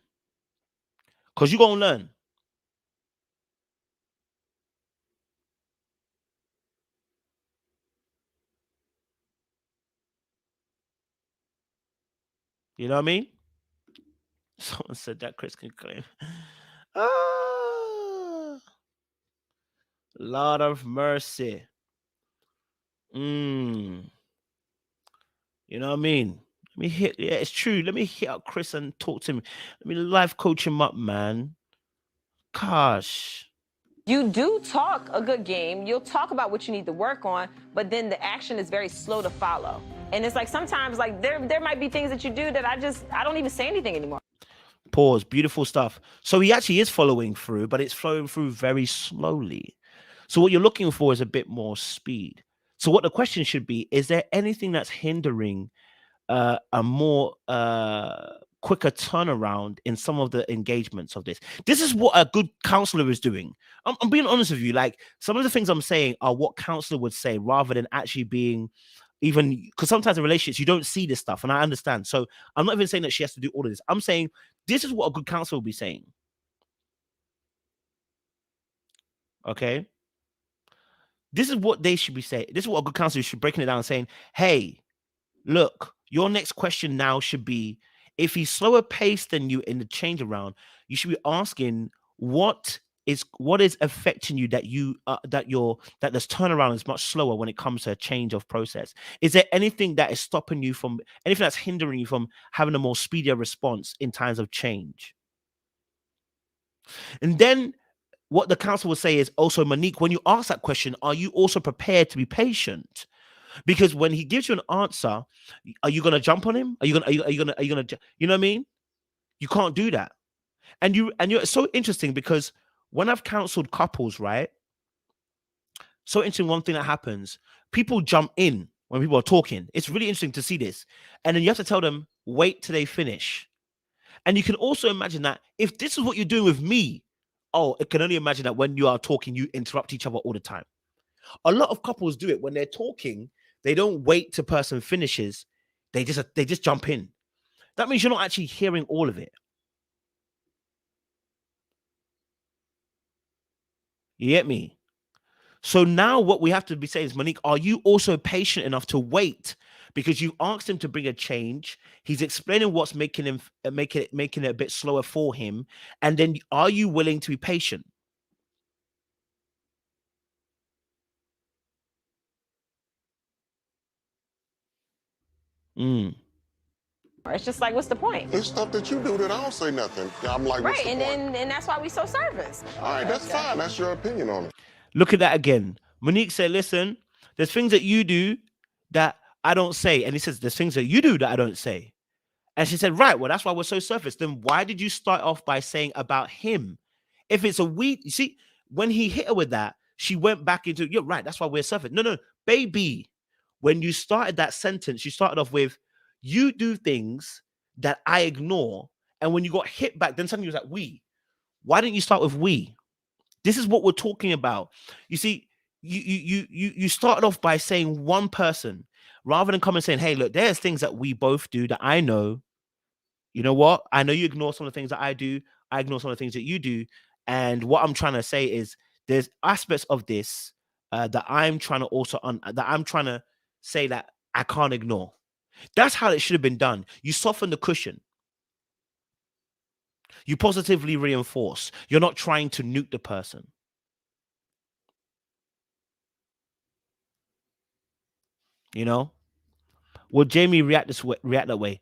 Because you're going to learn. You know what I mean? Someone said that Chris can claim. Ah, Lord of mercy. You know what I mean? Let me hit. Yeah, it's true. Let me hit up Chris and talk to him. Let me live coach him up, man. Gosh.
You do talk a good game. You'll talk about what you need to work on, but then the action is very slow to follow. And it's like sometimes like there might be things that you do that I don't even say anything anymore.
Pause. Beautiful stuff. So he actually is following through, but it's flowing through very slowly. So what you're looking for is a bit more speed. So what the question should be, is there anything that's hindering a more quicker turnaround in some of the engagements of this? This is what a good counselor is doing. I'm being honest with you. Like, some of the things I'm saying are what counselor would say rather than actually being even, because sometimes in relationships you don't see this stuff, and I understand. So I'm not even saying that she has to do all of this. I'm saying this is what a good counselor will be saying. Okay, this is what they should be saying. This is what a good counselor should be breaking it down and saying, hey, look, your next question now should be, if he's slower paced than you in the change around, you should be asking what is affecting you that this turnaround is much slower when it comes to a change of process. Is there anything that is stopping you from, anything that's hindering you from having a more speedier response in times of change? And then what the counsel will say is also, Monique, when you ask that question, are you also prepared to be patient? Because when he gives you an answer, are you going to jump on him? Are you going to, you know what I mean? You can't do that. And it's so interesting because when I've counseled couples, right? So interesting, one thing that happens, people jump in when people are talking. It's really interesting to see this. And then you have to tell them, wait till they finish. And you can also imagine that if this is what you're doing with me, I can only imagine that when you are talking, you interrupt each other all the time. A lot of couples do it when they're talking. They don't wait till person finishes. They just jump in. That means you're not actually hearing all of it. You get me? So now what we have to be saying is, Monique, are you also patient enough to wait? Because you asked him to bring a change. He's explaining what's making him making it a bit slower for him. And then are you willing to be patient?
It's just like, what's the point?
There's stuff that you do that I don't say nothing. I'm like, what's
right,
the point?
and that's why we so service.
All right, that's fine. That's your opinion on it.
Look at that again. Monique said, listen, there's things that you do that I don't say. And he says, there's things that you do that I don't say. And she said, right, well, that's why we're so surface. Then why did you start off by saying about him? If it's you see, when he hit her with that, she went back into, you're right, that's why we're surface. No, baby. When you started that sentence, you started off with, you do things that I ignore. And when you got hit back, then suddenly you was like, we. Why didn't you start with we? This is what we're talking about. You see, you started off by saying one person rather than coming and saying, hey, look, there's things that we both do that I know. You know what? I know you ignore some of the things that I do. I ignore some of the things that you do. And what I'm trying to say is there's aspects of this that I'm trying to also that I'm trying to say that I can't ignore. That's how it should have been done. You soften the cushion. You positively reinforce. You're not trying to nuke the person. You know? Will Jamie react that way?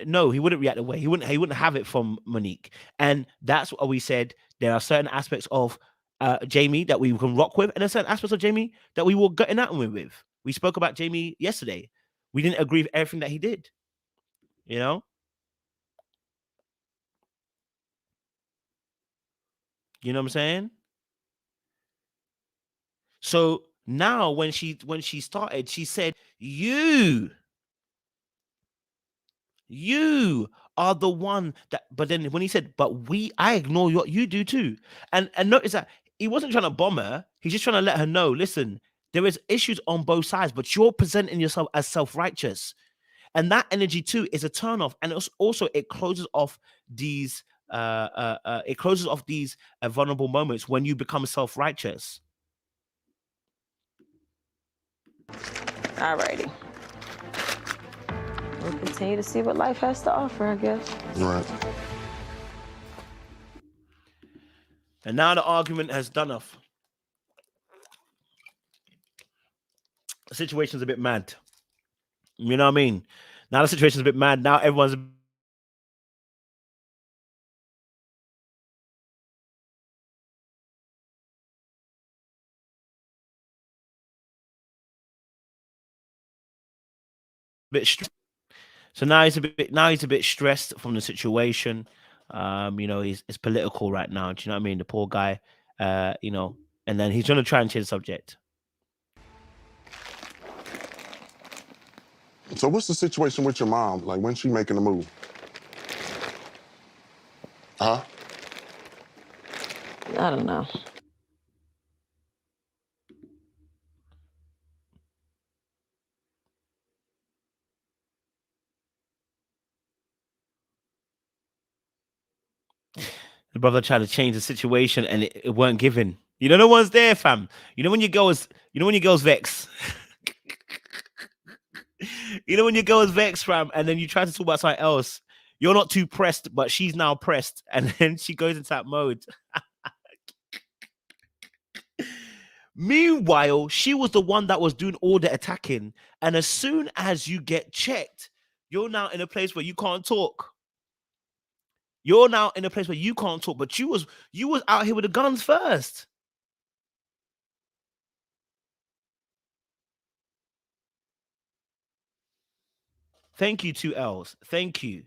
No, he wouldn't react that way. He wouldn't have it from Monique. And that's what we said. There are certain aspects of Jamie that we can rock with, and there's certain aspects of Jamie that we will get in that with. We spoke about Jamie yesterday. We didn't agree with everything that he did. You know? You know what I'm saying? So now when she started, she said, you are the one that, but then when he said, but I ignore what you do too. And notice that he wasn't trying to bomb her. He's just trying to let her know, listen, there is issues on both sides, but you're presenting yourself as self-righteous. And that energy too is a turn-off. And also it closes off these vulnerable moments when you become self-righteous.
All righty. We'll continue to see what life has to offer, I guess.
Right.
And now the argument has done off. The situation's a bit mad. You know what I mean? Now the situation's a bit mad. Now everyone's so now he's a bit stressed from the situation. You know, it's political right now. Do you know what I mean? The poor guy, you know, and then he's trying to try and change the subject.
So what's the situation with your mom? Like, when's she making the move? Huh?
I don't know.
The brother tried to change the situation and it weren't given. You know, no one's there, fam. You know when your girl's vex. You know when your girl's vex, fam, and then you try to talk about something else. You're not too pressed, but she's now pressed, and then she goes into that mode. Meanwhile, she was the one that was doing all the attacking, and as soon as you get checked, you're now in a place where you can't talk. You're now in a place where you can't talk, but you was out here with the guns first. Thank you, 2 L's. Thank you.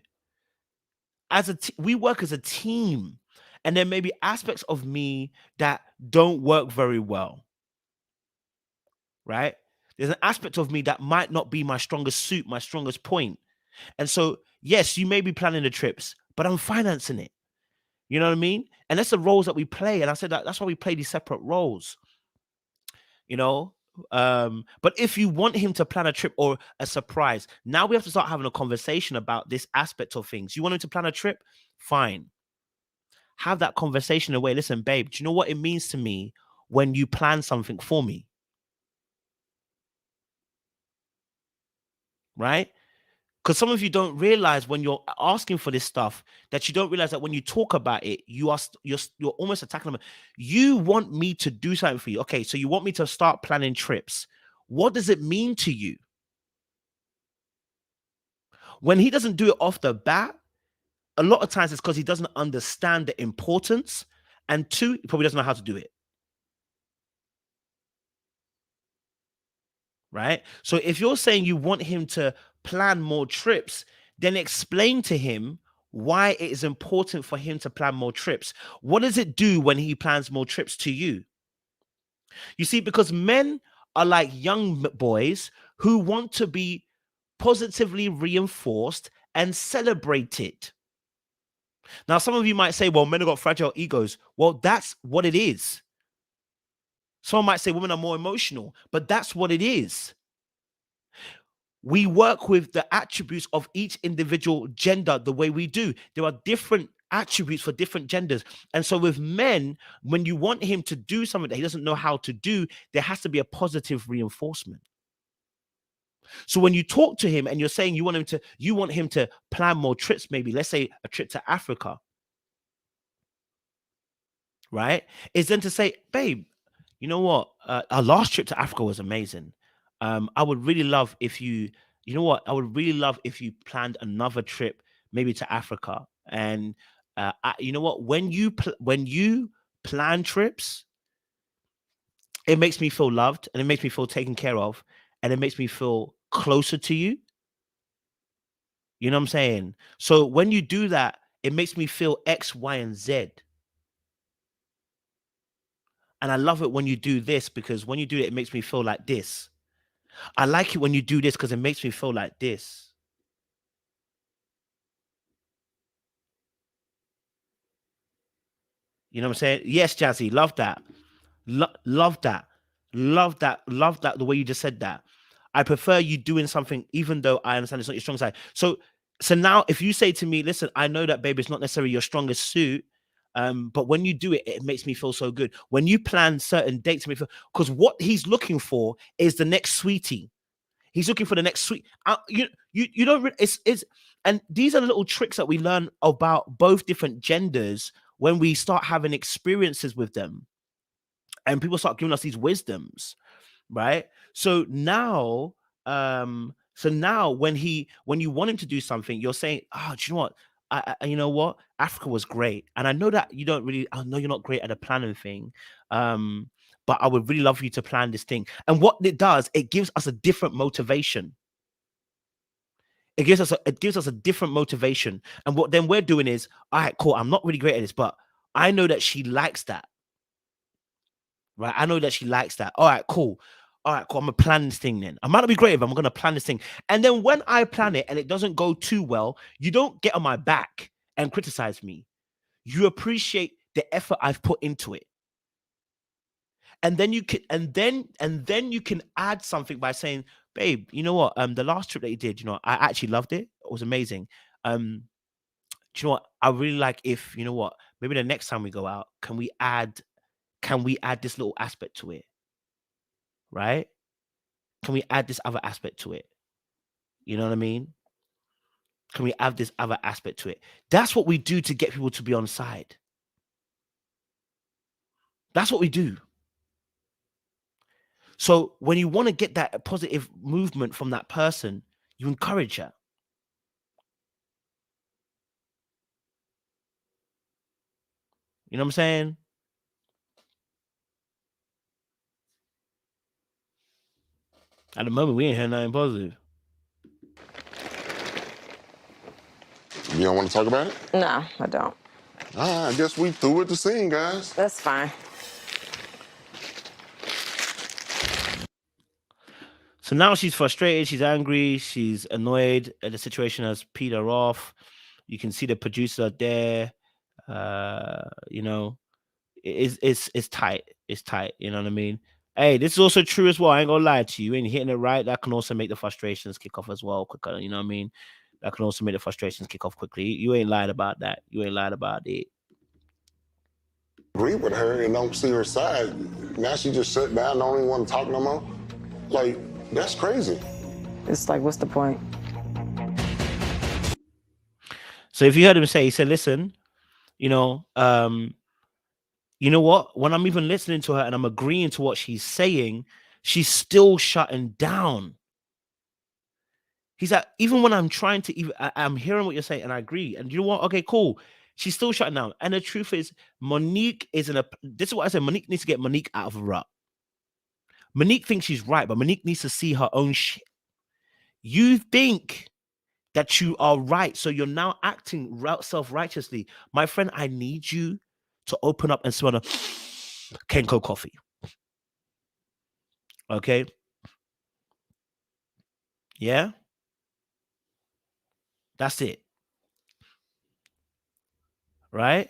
We work as a team, and there may be aspects of me that don't work very well, right? There's an aspect of me that might not be my strongest suit, my strongest point. And so, yes, you may be planning the trips, but I'm financing it. You know what I mean? And that's the roles that we play. And I said that's why we play these separate roles. You know? But if you want him to plan a trip or a surprise, now we have to start having a conversation about this aspect of things. You want him to plan a trip? Fine. Have that conversation away. Listen, babe, do you know what it means to me when you plan something for me? Right? Because some of you don't realize when you're asking for this stuff that you don't realize that when you talk about it, you're almost attacking them. You want me to do something for you. Okay, so you want me to start planning trips. What does it mean to you? When he doesn't do it off the bat, a lot of times it's because he doesn't understand the importance. And 2, he probably doesn't know how to do it. Right? So if you're saying you want him to plan more trips, then explain to him why it is important for him to plan more trips. What does it do when he plans more trips to you? You see, because men are like young boys who want to be positively reinforced and celebrated. Now, some of you might say, well, men have got fragile egos. Well, that's what it is. Someone might say women are more emotional, but that's what it is. We work with the attributes of each individual gender the way we do. There are different attributes for different genders. And so with men, when you want him to do something that he doesn't know how to do, there has to be a positive reinforcement. So when you talk to him and you're saying you want him to plan more trips, maybe let's say a trip to Africa, right? Is then to say, babe, you know what? Our last trip to Africa was amazing. I would really love if you know what? I would really love if you planned another trip, maybe to Africa. And you know what? When you plan trips, it makes me feel loved, and it makes me feel taken care of, and it makes me feel closer to you. You know what I'm saying? So when you do that, it makes me feel X, Y, and Z. And I love it when you do this, because when you do it, it makes me feel like this. I like it when you do this because it makes me feel like this. You know what I'm saying? Yes, Jazzy, love that. Love that. Love that. Love that. The way you just said that. I prefer you doing something, even though I understand it's not your strong side. So now if you say to me, listen, I know that, baby, it's not necessarily your strongest suit. But when you do it, it makes me feel so good. When you plan certain dates, because what he's looking for is the next sweetie. He's looking for the next sweet. You don't. It's and these are the little tricks that we learn about both different genders when we start having experiences with them, and people start giving us these wisdoms, right? So now, when you want him to do something, you're saying, "Oh, do you know what? You know what? Africa was great, and I know that you don't really. I know you're not great at the planning thing, but I would really love for you to plan this thing." And what it does, it gives us a different motivation. It gives us a different motivation. And what then we're doing is, all right, cool. I'm not really great at this, but I know that she likes that. Right? I know that she likes that. All right, cool. All right, cool. I'm gonna plan this thing then. I might not be great, but I'm gonna plan this thing. And then when I plan it and it doesn't go too well, you don't get on my back and criticize me. You appreciate the effort I've put into it. And then you can add something by saying, babe, you know what? The last trip that you did, I actually loved it. It was amazing. Do you know what? I really like if, you know what, maybe the next time we go out, can we add this little aspect to it? Right? Can we add this other aspect to it? You know what I mean? Can we add this other aspect to it? That's what we do to get people to be on side. That's what we do. So when you want to get that positive movement from that person, you encourage her. You know what I'm saying? At the moment, we ain't heard nothing positive.
You don't want to talk about it?
No, I don't.
All right, I guess we through with the scene, guys.
That's fine.
So now she's frustrated, she's angry, she's annoyed. The situation has peed her off. You can see the producer there. It's tight. It's tight. You know what I mean? Hey, this is also true as well. I ain't gonna lie to you. Ain't hitting it right. That can also make the frustrations kick off as well quicker. You know what I mean? That can also make the frustrations kick off quickly. You ain't lied about that. You ain't lied about it.
Agree with her and don't see her side. Now she just shut down, don't even want to talk no more. Like, that's crazy.
It's like, what's the point?
So if you heard him say, he said, listen, you know what? When I'm even listening to her and I'm agreeing to what she's saying, she's still shutting down. He's like, even when I'm trying to, I'm hearing what you're saying and I agree. And you know what? Okay, cool. She's still shutting down. And the truth is, Monique this is what I said. Monique needs to get Monique out of a rut. Monique thinks she's right, but Monique needs to see her own shit. You think that you are right, so you're now acting self-righteously. My friend, I need you to open up and smell a Kenko coffee. Okay? Yeah? That's it. right?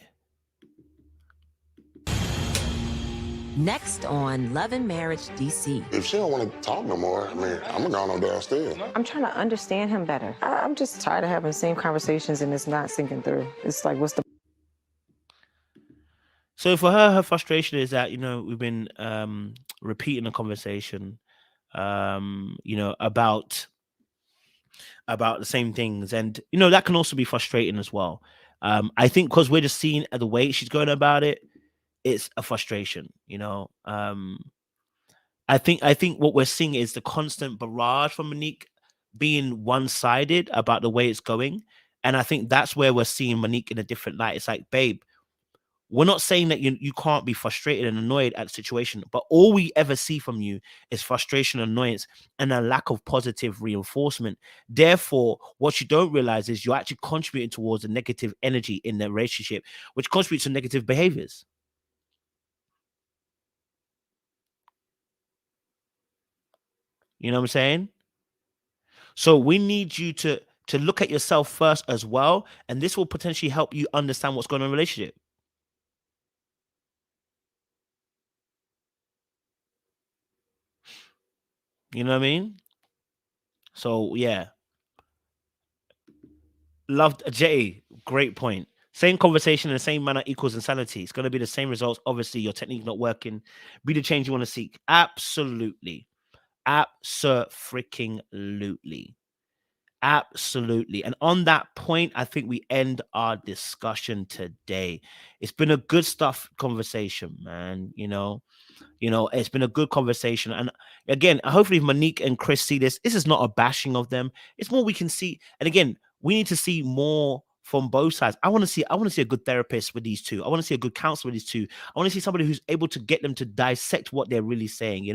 Next on Love and Marriage DC.
If she don't want to talk no more, I mean, I'm gonna go on downstairs.
I'm trying to understand him better. I'm just tired of having the same conversations and it's not sinking through. It's like, what's the...
So for her frustration is that, we've been repeating the conversation, about the same things, and that can also be frustrating as well. I think because we're just seeing the way she's going about it, it's a frustration. I think what we're seeing is the constant barrage from Monique being one-sided about the way it's going, and I think that's where we're seeing Monique in a different light. It's like, babe, we're not saying that you can't be frustrated and annoyed at the situation, but all we ever see from you is frustration, annoyance, and a lack of positive reinforcement. Therefore, what you don't realize is you're actually contributing towards the negative energy in the relationship, which contributes to negative behaviors. You know what I'm saying? So we need you to look at yourself first as well, and this will potentially help you understand what's going on in a relationship. You know what I mean? So yeah. Loved Jay, great point. Same conversation in the same manner equals insanity. It's going to be the same results. Obviously, your technique not working. Be the change you want to seek. Absolutely. Abso-freaking-lutely. Absolutely. And on that point, I think we end our discussion today. It's been a good stuff conversation, man. It's been a good conversation. And again, hopefully Monique and Chris see this. This is not a bashing of them. It's more we can see. And again, we need to see more from both sides. I want to see a good therapist with these two. I want to see a good counselor with these two. I want to see somebody who's able to get them to dissect what they're really saying,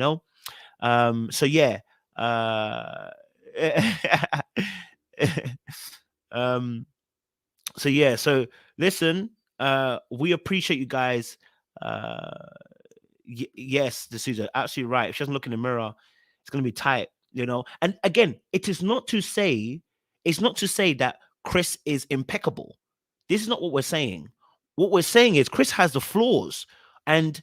So yeah. So listen, we appreciate you guys. Yes, D'Souza, absolutely right. If she doesn't look in the mirror, it's going to be tight, And again, it's not to say that Chris is impeccable. This is not what we're saying. What we're saying is Chris has the flaws, and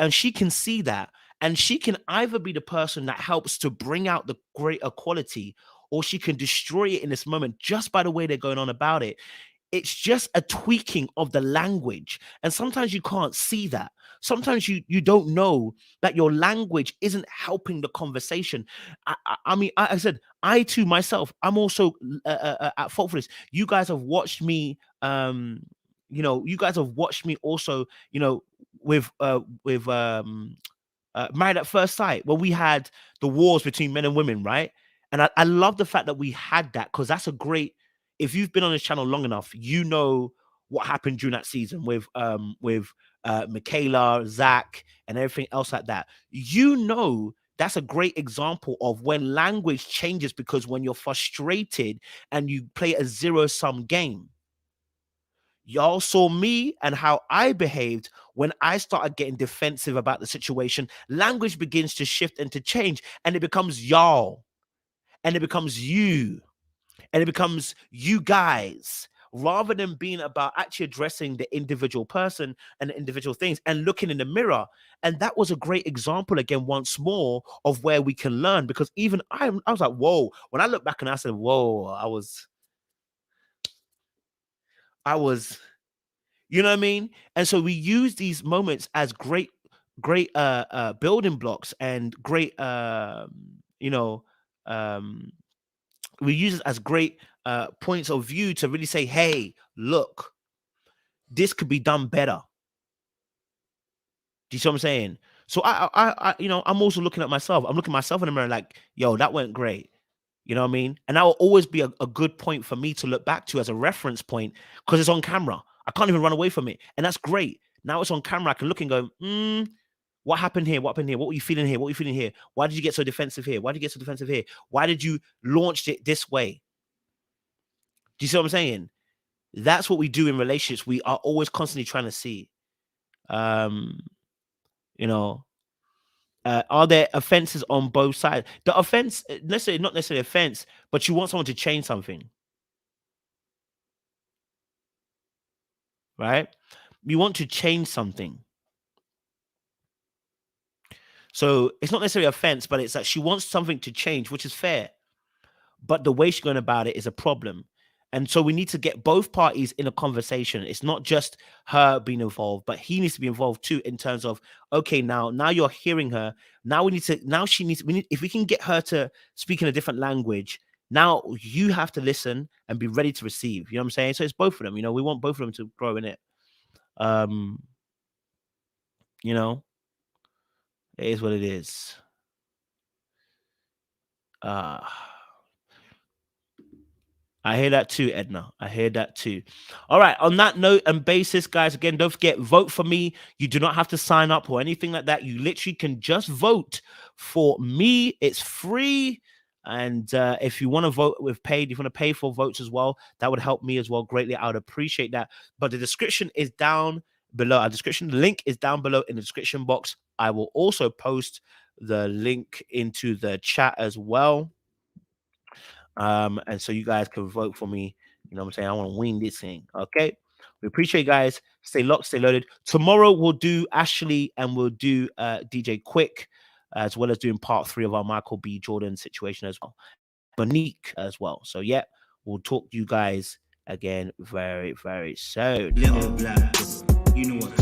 she can see that, and she can either be the person that helps to bring out the greater quality, or she can destroy it in this moment just by the way they're going on about it. It's just a tweaking of the language. And sometimes you can't see that. Sometimes you don't know that your language isn't helping the conversation. I mean, I said, I too myself, I'm also at fault for this. You guys have watched me, you guys have watched me also, with Married at First Sight, when we had the wars between men and women, right? And I love the fact that we had that, because that's a great, if you've been on this channel long enough, you know what happened during that season with Michaela, Zach, and everything else like that. That's a great example of when language changes, because when you're frustrated and you play a zero-sum game. Y'all saw me and how I behaved when I started getting defensive about the situation. Language begins to shift and to change, and it becomes y'all, and it becomes you, and it becomes you guys, rather than being about actually addressing the individual person and the individual things and looking in the mirror. And that was a great example, again, once more, of where we can learn, because even I was like, whoa, when I look back and I said, whoa, I was, you know what I mean? And so we use these moments as great building blocks, and great, we use it as great points of view to really say, hey, look, this could be done better. Do you see what I'm saying? So I'm also looking at myself. I'm looking at myself in the mirror like, yo, that went great. You know what I mean? And that will always be a good point for me to look back to as a reference point, because it's on camera. I can't even run away from it. And that's great. Now it's on camera. I can look and go, what happened here? What happened here? What were you feeling here? What were you feeling here? Why did you get so defensive here? Why did you get so defensive here? Why did you launch it this way? Do you see what I'm saying? That's what we do in relationships. We are always constantly trying to see, are there offenses on both sides? The offense, not necessarily offense, but you want someone to change something. right? You want to change something. So it's not necessarily offense, but it's that she wants something to change, which is fair. But the way she's going about it is a problem. And so we need to get both parties in a conversation. It's not just her being involved, but he needs to be involved too, in terms of, okay, now you're hearing her. Now if we can get her to speak in a different language, now you have to listen and be ready to receive. You know what I'm saying? So it's both of them. You know, we want both of them to grow in it. You know, it is what it is. I hear that too, Edna. I hear that too. All right. On that note and basis, guys, again, don't forget, vote for me. You do not have to sign up or anything like that. You literally can just vote for me. It's free. And if you want to vote with paid, if you want to pay for votes as well, that would help me as well greatly. I would appreciate that. But the description is down below. Our description, the link is down below in the description box. I will also post the link into the chat as well. And so you guys can vote for me. You know what I'm saying? I want to win this thing. Okay. We appreciate you guys. Stay locked, stay loaded. Tomorrow we'll do Ashley and we'll do DJ Quick, as well as doing part 3 of our Michael B. Jordan situation as well. Monique as well. So yeah, we'll talk to you guys again very, very soon. Little Black, you know what